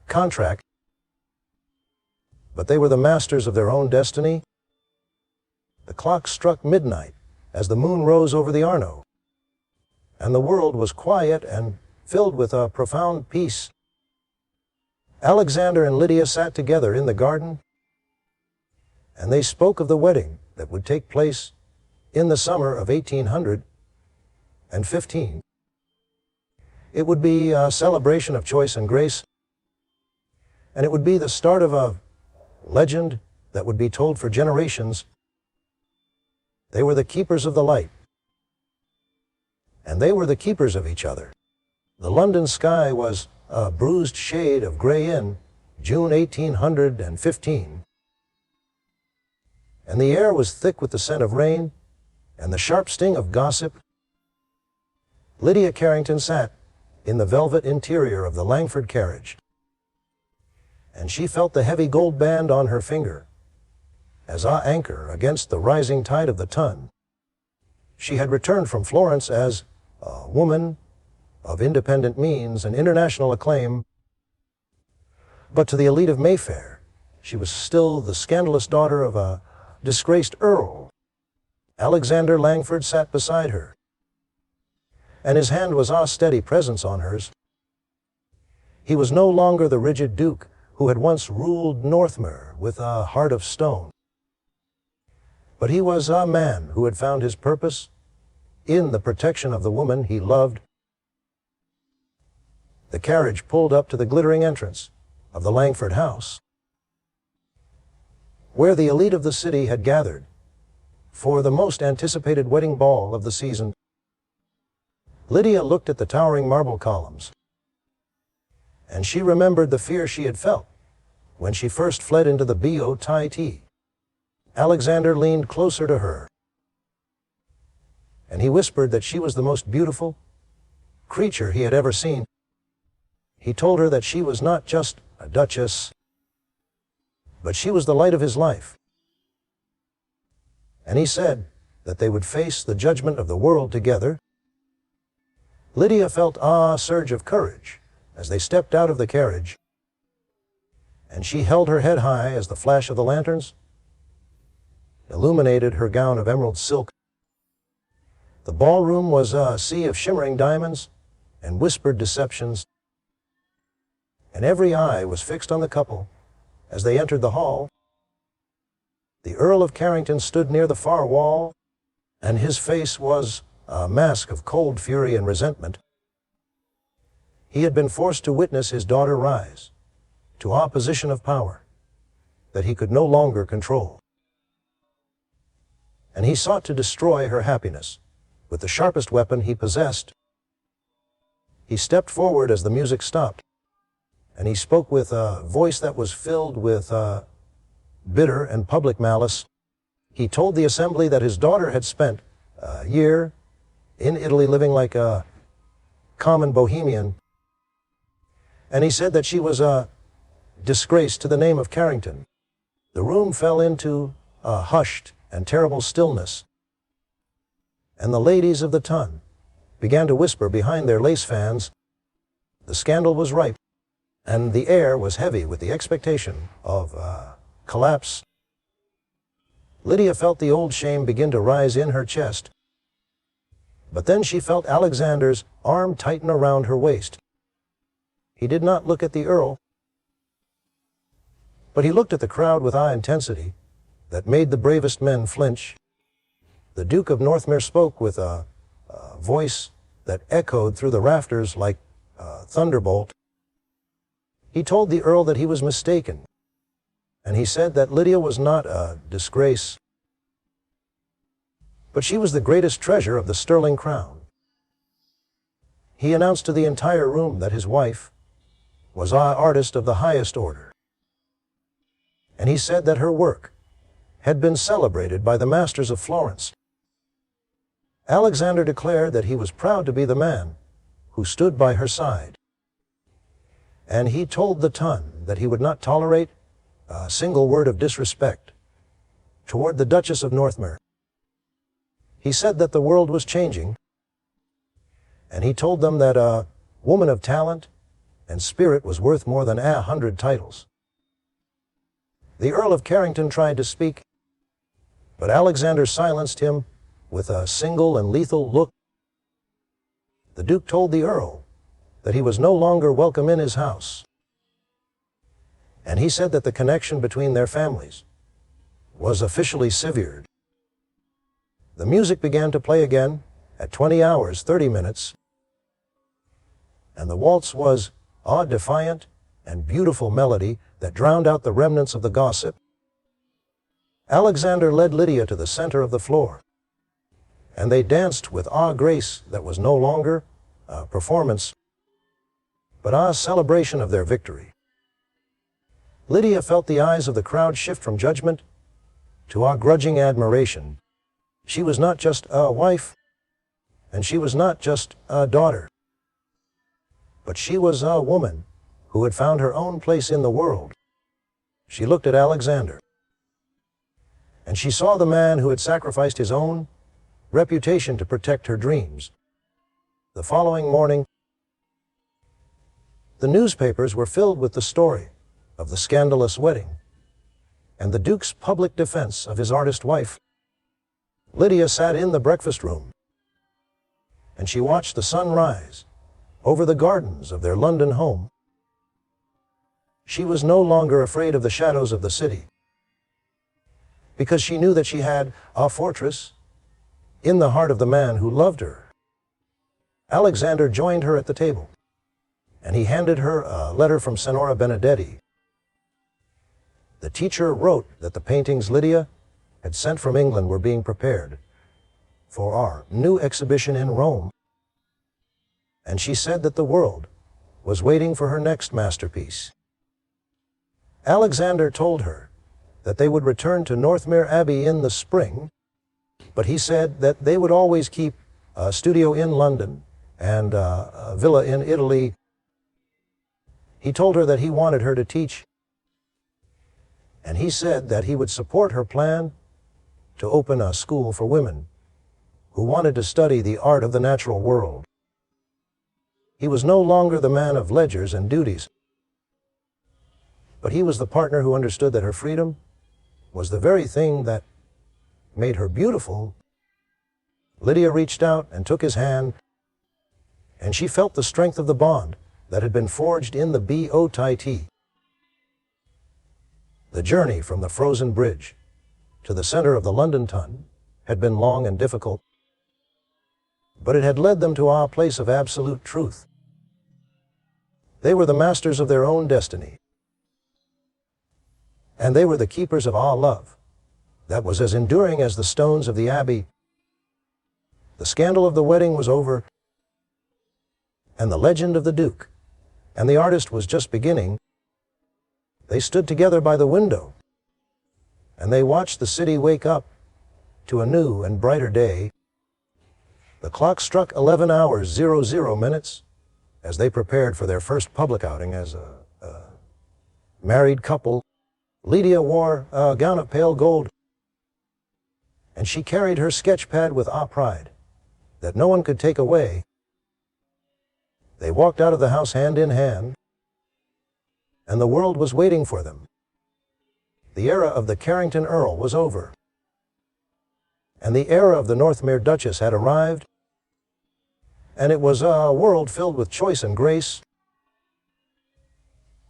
contract, but they were the masters of their own destiny. The clock struck midnight as the moon rose over the Arno, and the world was quiet and filled with a profound peace. Alexander and Lydia sat together in the garden, and they spoke of the wedding that would take place in the summer of 1815. It would be a celebration of choice and grace, and it would be the start of a legend that would be told for generations. They were the keepers of the light, and they were the keepers of each other. The London sky was a bruised shade of gray in June 1815, and the air was thick with the scent of rain and the sharp sting of gossip. Lydia Carrington sat in the velvet interior of the Langford carriage, and she felt the heavy gold band on her finger as an anchor against the rising tide of the Tun. She had returned from Florence as a woman of independent means and international acclaim, but to the elite of Mayfair, she was still the scandalous daughter of a disgraced earl. Alexander Langford sat beside her, and his hand was a steady presence on hers. He was no longer the rigid duke who had once ruled Northmere with a heart of stone, but he was a man who had found his purpose in the protection of the woman he loved. The carriage pulled up to the glittering entrance of the Langford house, where the elite of the city had gathered for the most anticipated wedding ball of the season. Lydia looked at the towering marble columns, and she remembered the fear she had felt when she first fled into the B.O.T. Alexander leaned closer to her, and he whispered that she was the most beautiful creature he had ever seen. He told her that she was not just a duchess, but she was the light of his life. And he said that they would face the judgment of the world together. Lydia felt a surge of courage as they stepped out of the carriage, and she held her head high as the flash of the lanterns illuminated her gown of emerald silk. The ballroom was a sea of shimmering diamonds and whispered deceptions, and every eye was fixed on the couple as they entered the hall. The Earl of Carrington stood near the far wall, and his face was a mask of cold fury and resentment. He had been forced to witness his daughter rise to a position of power that he could no longer control. And he sought to destroy her happiness with the sharpest weapon he possessed. He stepped forward as the music stopped, and he spoke with a voice that was filled with bitter and public malice. He told the assembly that his daughter had spent a year in Italy living like a common bohemian, and he said that she was a disgrace to the name of Carrington. The room fell into a hushed and terrible stillness, and the ladies of the ton began to whisper behind their lace fans. The scandal was ripe, and the air was heavy with the expectation of collapse. Lydia felt the old shame begin to rise in her chest, but then she felt Alexander's arm tighten around her waist. He did not look at the Earl, but he looked at the crowd with eye intensity that made the bravest men flinch. The Duke of Northmere spoke with a voice that echoed through the rafters like a thunderbolt. He told the Earl that he was mistaken, and he said that Lydia was not a disgrace, but she was the greatest treasure of the sterling crown. He announced to the entire room that his wife was an artist of the highest order, and he said that her work had been celebrated by the masters of Florence. Alexander declared that he was proud to be the man who stood by her side, and he told the ton that he would not tolerate a single word of disrespect toward the Duchess of Northmere. He said that the world was changing, and he told them that a woman of talent and spirit was worth more than 100 titles. The Earl of Carrington tried to speak, but Alexander silenced him with a single and lethal look. The Duke told the Earl that he was no longer welcome in his house, and he said that the connection between their families was officially severed. The music began to play again at 20 hours 30 minutes, and the waltz was a defiant and beautiful melody that drowned out the remnants of the gossip. Alexander led Lydia to the center of the floor, and they danced with a grace that was no longer a performance, but a celebration of their victory. Lydia felt the eyes of the crowd shift from judgment to a grudging admiration. She was not just a wife, and she was not just a daughter, but she was a woman who had found her own place in the world. She looked at Alexander, and she saw the man who had sacrificed his own reputation to protect her dreams. The following morning, the newspapers were filled with the story of the scandalous wedding and the Duke's public defense of his artist wife. Lydia sat in the breakfast room, and she watched the sun rise over the gardens of their London home. She was no longer afraid of the shadows of the city, because she knew that she had a fortress in the heart of the man who loved her. Alexander joined her at the table, and he handed her a letter from Signora Benedetti. The teacher wrote that the paintings Lydia had sent from England were being prepared for our new exhibition in Rome, and she said that the world was waiting for her next masterpiece. Alexander told her that they would return to Northmere Abbey in the spring, but he said that they would always keep a studio in London and a villa in Italy. He told her that he wanted her to teach, and he said that he would support her plan to open a school for women who wanted to study the art of the natural world. He was no longer the man of ledgers and duties, but he was the partner who understood that her freedom was the very thing that made her beautiful. Lydia reached out and took his hand, and she felt the strength of the bond that had been forged in the B.O.T.T. The journey from the frozen bridge to the center of the London ton had been long and difficult, but it had led them to a place of absolute truth. They were the masters of their own destiny, and they were the keepers of our love that was as enduring as the stones of the abbey. The scandal of the wedding was over, and the legend of the Duke and the artist was just beginning. They stood together by the window, and they watched the city wake up to a new and brighter day. The clock struck 11 hours 00 minutes as they prepared for their first public outing as a married couple. Lydia wore a gown of pale gold, and she carried her sketch pad with a pride that no one could take away. They walked out of the house hand in hand, and the world was waiting for them. The era of the Carrington Earl was over, and the era of the Northmere Duchess had arrived, and it was a world filled with choice and grace.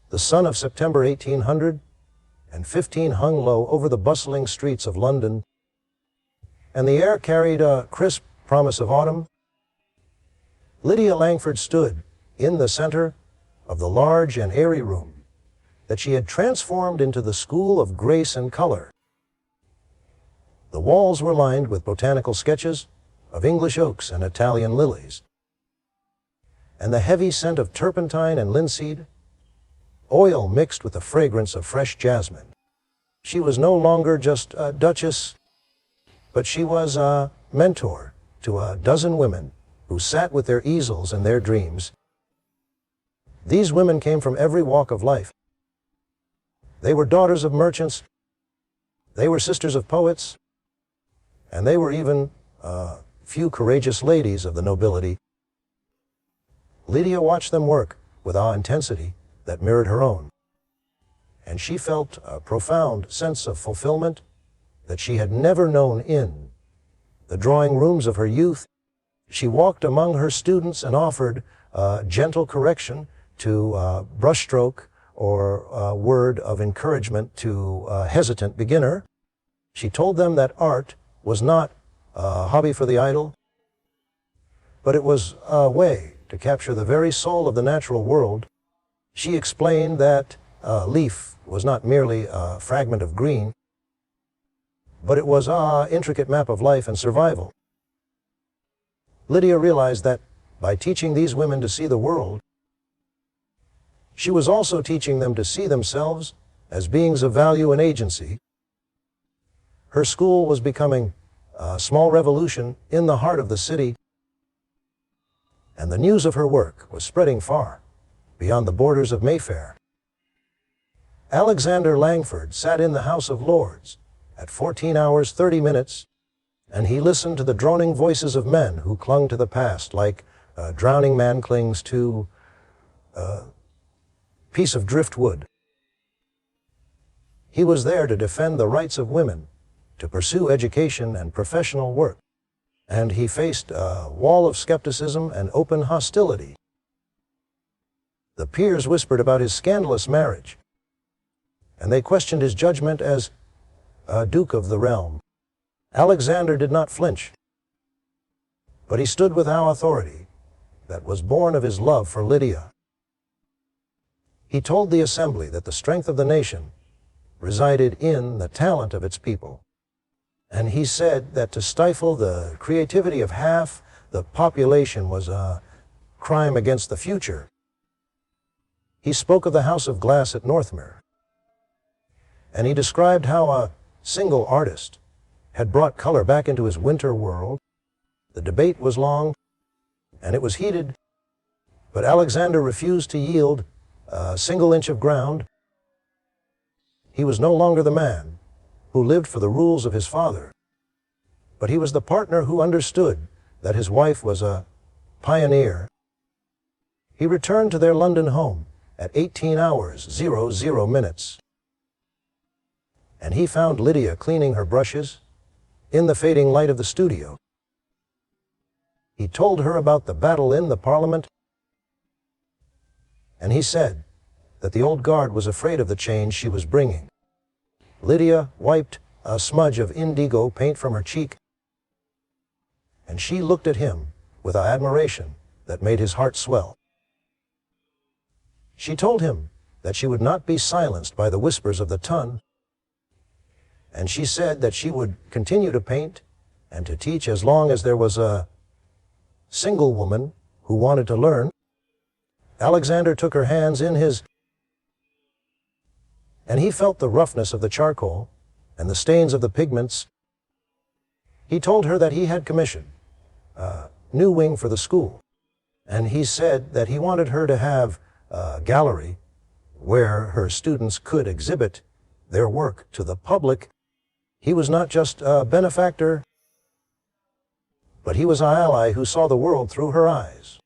The sun of September 1815 hung low over the bustling streets of London, and the air carried a crisp promise of autumn. Lydia Langford stood in the center of the large and airy room that she had transformed into the school of grace and color. The walls were lined with botanical sketches of English oaks and Italian lilies, and the heavy scent of turpentine and linseed oil mixed with the fragrance of fresh jasmine. She was no longer just a duchess, but she was a mentor to a dozen women who sat with their easels and their dreams. These women came from every walk of life. They were daughters of merchants, they were sisters of poets, and they were even a few courageous ladies of the nobility. Lydia watched them work with an intensity that mirrored her own, and she felt a profound sense of fulfillment that she had never known in the drawing rooms of her youth. She walked among her students and offered gentle correction to brushstroke or a word of encouragement to a hesitant beginner. She told them that art was not a hobby for the idle, but it was a way to capture the very soul of the natural world. She explained that a leaf was not merely a fragment of green, but it was an intricate map of life and survival. Lydia realized that by teaching these women to see the world, she was also teaching them to see themselves as beings of value and agency. Her school was becoming a small revolution in the heart of the city, and the news of her work was spreading far beyond the borders of Mayfair. Alexander Langford sat in the House of Lords at 14 hours 30 minutes, and he listened to the droning voices of men who clung to the past like a drowning man clings to a piece of driftwood. He was there to defend the rights of women, to pursue education and professional work, and he faced a wall of skepticism and open hostility. The peers whispered about his scandalous marriage, and they questioned his judgment as a duke of the realm. Alexander did not flinch, but he stood with an authority that was born of his love for Lydia. He told the assembly that the strength of the nation resided in the talent of its people, and he said that to stifle the creativity of half the population was a crime against the future. He spoke of the House of Glass at Northmere, and he described how a single artist had brought color back into his winter world. The debate was long, and it was heated, but Alexander refused to yield a single inch of ground. He was no longer the man who lived for the rules of his father, but he was the partner who understood that his wife was a pioneer. He returned to their London home at 18 hours 00 minutes, and he found Lydia cleaning her brushes in the fading light of the studio. He told her about the battle in the Parliament, and he said that the old guard was afraid of the change she was bringing. Lydia wiped a smudge of indigo paint from her cheek, and she looked at him with an admiration that made his heart swell. She told him that she would not be silenced by the whispers of the ton, and she said that she would continue to paint and to teach as long as there was a single woman who wanted to learn. Alexander took her hands in his, and he felt the roughness of the charcoal and the stains of the pigments. He told her that he had commissioned a new wing for the school, and he said that he wanted her to have a gallery where her students could exhibit their work to the public. He was not just a benefactor, but he was an ally who saw the world through her eyes.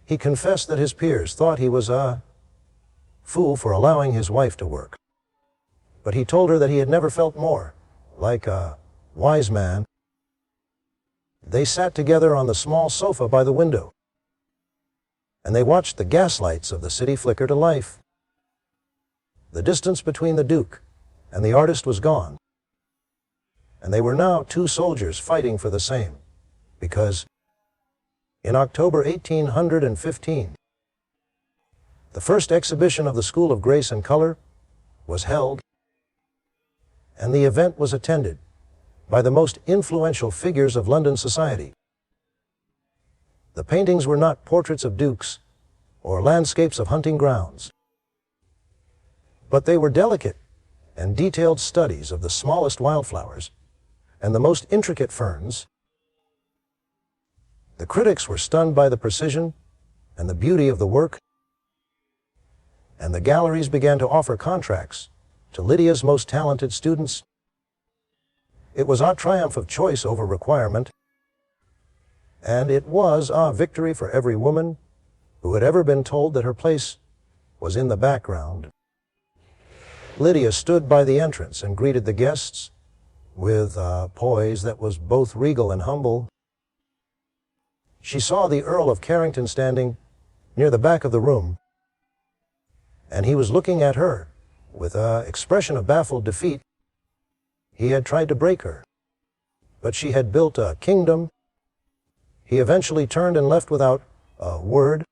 He confessed that his peers thought he was a fool for allowing his wife to work, but he told her that he had never felt more like a wise man. They sat together on the small sofa by the window, and they watched the gaslights of the city flicker to life. The distance between the Duke and the artist was gone, and they were now two soldiers fighting for the same, because in October 1815, the first exhibition of the School of Grace and Color was held, and the event was attended by the most influential figures of London society. The paintings were not portraits of dukes or landscapes of hunting grounds, but they were delicate and detailed studies of the smallest wildflowers and the most intricate ferns. The critics were stunned by the precision and the beauty of the work, and the galleries began to offer contracts to Lydia's most talented students. It was a triumph of choice over requirement, and it was a victory for every woman who had ever been told that her place was in the background. Lydia stood by the entrance and greeted the guests with a poise that was both regal and humble. She saw the Earl of Carrington standing near the back of the room, and he was looking at her with an expression of baffled defeat. He had tried to break her, but she had built a kingdom. He eventually turned and left without a word,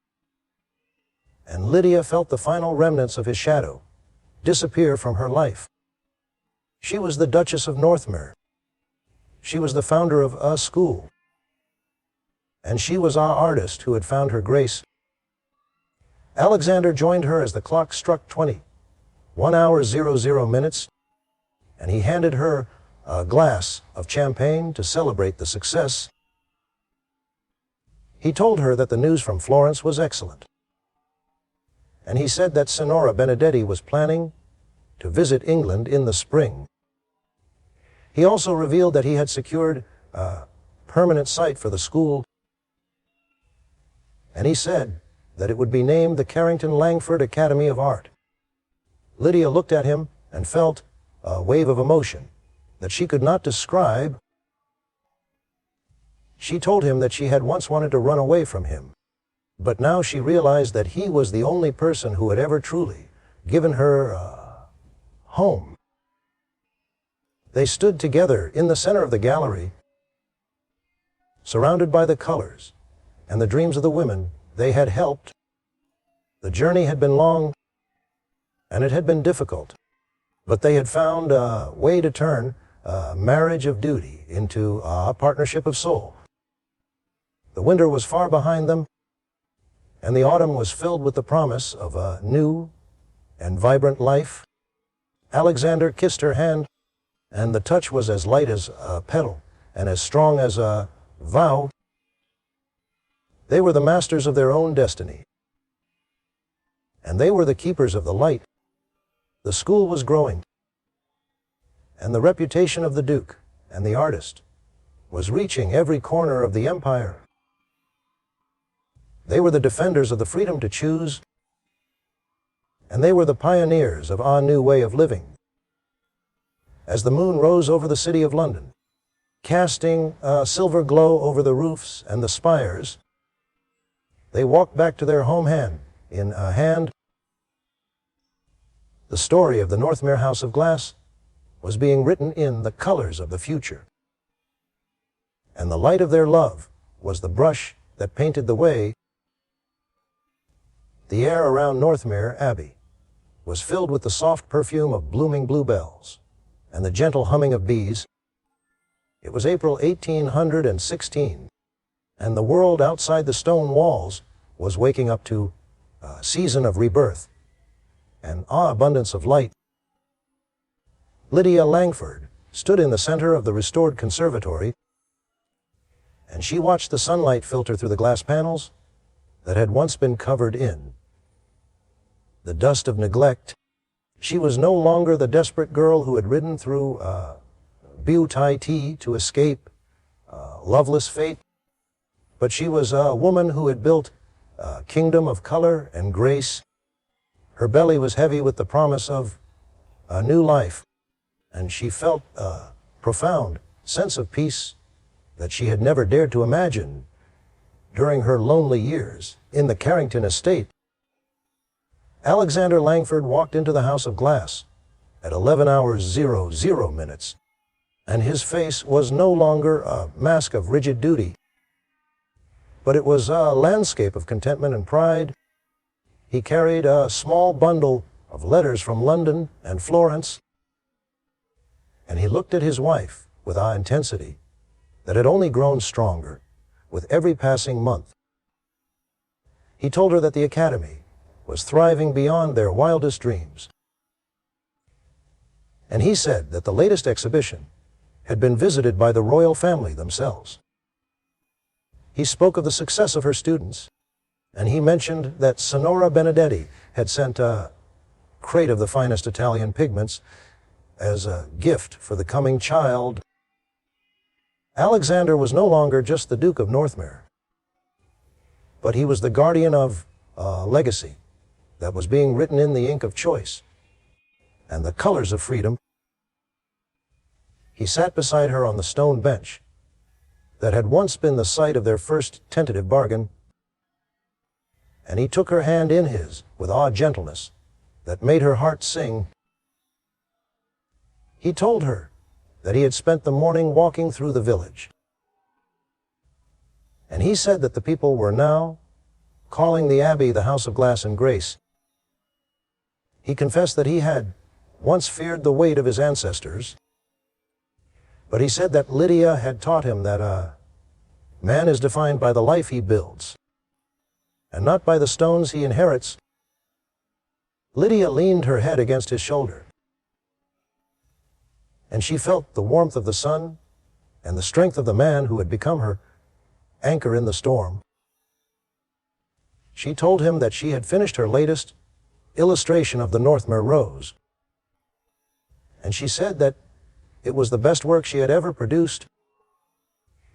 and Lydia felt the final remnants of his shadow disappear from her life. She was the Duchess of Northmere. She was the founder of a school, and she was our artist who had found her grace. Alexander joined her as the clock struck 1 hour 00 minutes, and he handed her a glass of champagne to celebrate the success. He told her that the news from Florence was excellent, and he said that Signora Benedetti was planning to visit England in the spring. He also revealed that he had secured a permanent site for the school, and he said that it would be named the Carrington Langford Academy of Art. Lydia looked at him and felt a wave of emotion that she could not describe. She told him that she had once wanted to run away from him, but now she realized that he was the only person who had ever truly given her a home. They stood together in the center of the gallery, surrounded by the colors and the dreams of the women they had helped. The journey had been long, and it had been difficult, but they had found a way to turn a marriage of duty into a partnership of soul. The winter was far behind them, and the autumn was filled with the promise of a new and vibrant life. Alexander kissed her hand, and the touch was as light as a petal and as strong as a vow. They were the masters of their own destiny, and they were the keepers of the light. The school was growing, and the reputation of the Duke and the artist was reaching every corner of the empire. They were the defenders of the freedom to choose, and they were the pioneers of our new way of living. As the moon rose over the city of London, casting a silver glow over the roofs and the spires, they walked back to their home hand in a hand. The story of the Northmere House of Glass was being written in the colors of the future, and the light of their love was the brush that painted the way. The air around Northmere Abbey was filled with the soft perfume of blooming bluebells and the gentle humming of bees. It was April 1816, and the world outside the stone walls was waking up to a season of rebirth and abundance of light. Lydia Langford stood in the center of the restored conservatory, and she watched the sunlight filter through the glass panels that had once been covered in the dust of neglect. She was no longer the desperate girl who had ridden through Butai to escape loveless fate, but she was a woman who had built a kingdom of color and grace. Her belly was heavy with the promise of a new life, and she felt a profound sense of peace that she had never dared to imagine during her lonely years in the Carrington estate. Alexander Langford walked into the House of Glass at 11 hours 00 minutes, and his face was no longer a mask of rigid duty, but it was a landscape of contentment and pride. He carried a small bundle of letters from London and Florence, and he looked at his wife with an intensity that had only grown stronger with every passing month. He told her that the Academy was thriving beyond their wildest dreams, and he said that the latest exhibition had been visited by the royal family themselves. He spoke of the success of her students, and he mentioned that Signora Benedetti had sent a crate of the finest Italian pigments as a gift for the coming child. Alexander was no longer just the Duke of Northmere, but he was the guardian of a legacy that was being written in the ink of choice and the colors of freedom. He sat beside her on the stone bench that had once been the site of their first tentative bargain, and he took her hand in his with odd gentleness that made her heart sing. He told her that he had spent the morning walking through the village, and he said that the people were now calling the Abbey the House of Glass and Grace. He confessed that he had once feared the weight of his ancestors, but he said that Lydia had taught him that a man is defined by the life he builds, and not by the stones he inherits. Lydia leaned her head against his shoulder, and she felt the warmth of the sun and the strength of the man who had become her anchor in the storm. She told him that she had finished her latest illustration of the Northmere Rose, and she said that it was the best work she had ever produced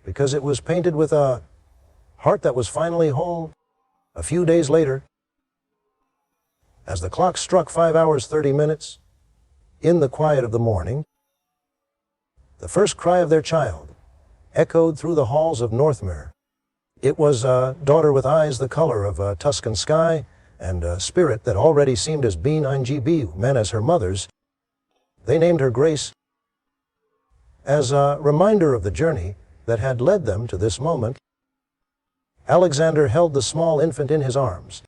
because it was painted with a heart that was finally whole. A few days later, as the clock struck 5 hours 30 minutes, in the quiet of the morning, the first cry of their child echoed through the halls of Northmere. It was a daughter with eyes the color of a Tuscan sky and a spirit that already seemed as men as her mother's. They named her Grace as a reminder of the journey that had led them to this moment. Alexander held the small infant in his arms,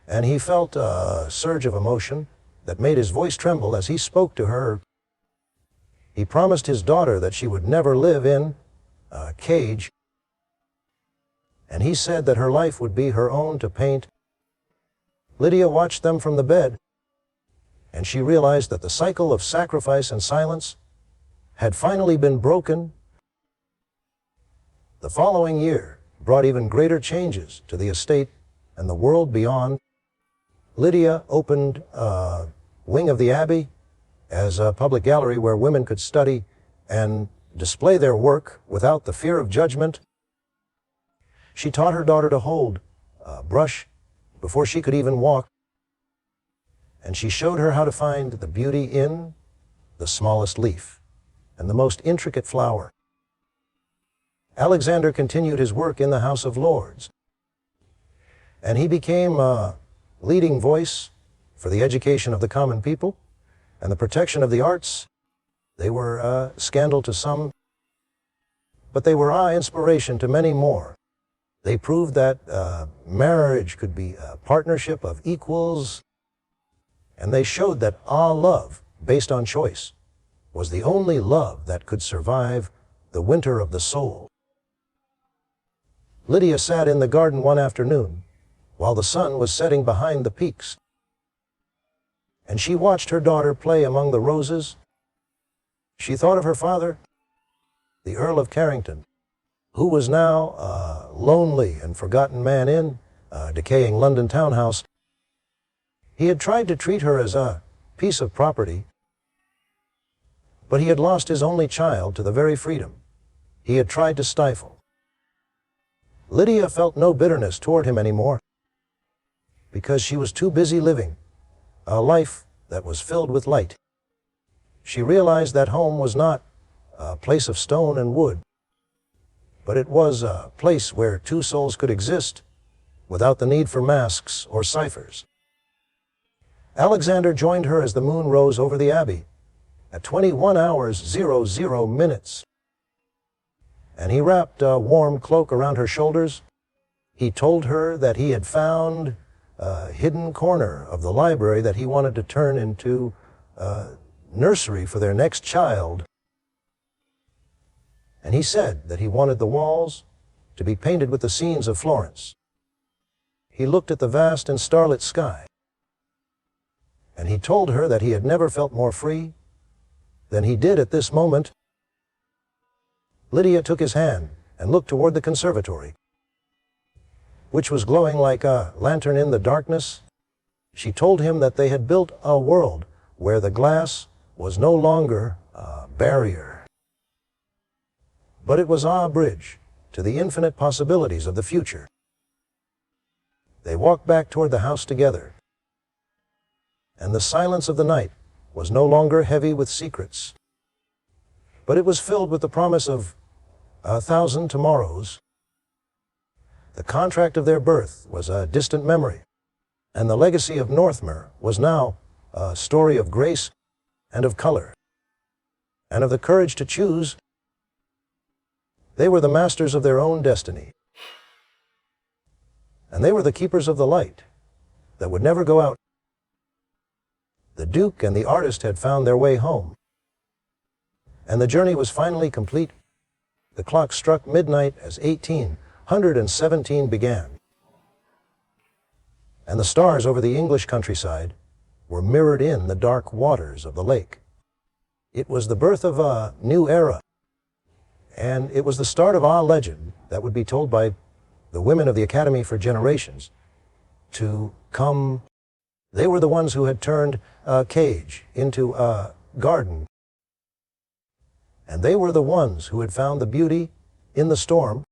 and he felt a surge of emotion that made his voice tremble as he spoke to her. He promised his daughter that she would never live in a cage, and he said that her life would be her own to paint. Lydia watched them from the bed, and she realized that the cycle of sacrifice and silence had finally been broken. The following year brought even greater changes to the estate and the world beyond. Lydia opened a wing of the Abbey as a public gallery where women could study and display their work without the fear of judgment. She taught her daughter to hold a brush before she could even walk, and she showed her how to find the beauty in the smallest leaf and the most intricate flower. Alexander continued his work in the House of Lords, and he became a leading voice for the education of the common people and the protection of the arts. They were a scandal to some, but they were an inspiration to many more. They proved that marriage could be a partnership of equals, and they showed that love based on choice was the only love that could survive the winter of the soul. Lydia sat in the garden one afternoon while the sun was setting behind the peaks, and she watched her daughter play among the roses. She thought of her father, the Earl of Carrington, who was now a lonely and forgotten man in a decaying London townhouse. He had tried to treat her as a piece of property, but he had lost his only child to the very freedom he had tried to stifle. Lydia felt no bitterness toward him anymore, because she was too busy living a life that was filled with light. She realized that home was not a place of stone and wood, but it was a place where two souls could exist without the need for masks or ciphers. Alexander joined her as the moon rose over the abbey at 21 hours 00 minutes, and he wrapped a warm cloak around her shoulders. He told her that he had found a hidden corner of the library that he wanted to turn into a nursery for their next child. And he said that he wanted the walls to be painted with the scenes of Florence. He looked at the vast and starlit sky, and he told her that he had never felt more free than he did at this moment. Lydia took his hand and looked toward the conservatory, which was glowing like a lantern in the darkness. She told him that they had built a world where the glass was no longer a barrier, but it was a bridge to the infinite possibilities of the future. They walked back toward the house together, and the silence of the night was no longer heavy with secrets, but it was filled with the promise of 1,000 tomorrows. The contract of their birth was a distant memory, and the legacy of Northmer was now a story of grace and of color, and of the courage to choose. They were the masters of their own destiny, and they were the keepers of the light that would never go out. The Duke and the artist had found their way home, and the journey was finally complete. The clock struck midnight as 1817 began, and the stars over the English countryside were mirrored in the dark waters of the lake. It was the birth of a new era, and it was the start of a legend that would be told by the women of the Academy for generations to come. They were the ones who had turned a cage into a garden, and they were the ones who had found the beauty in the storm.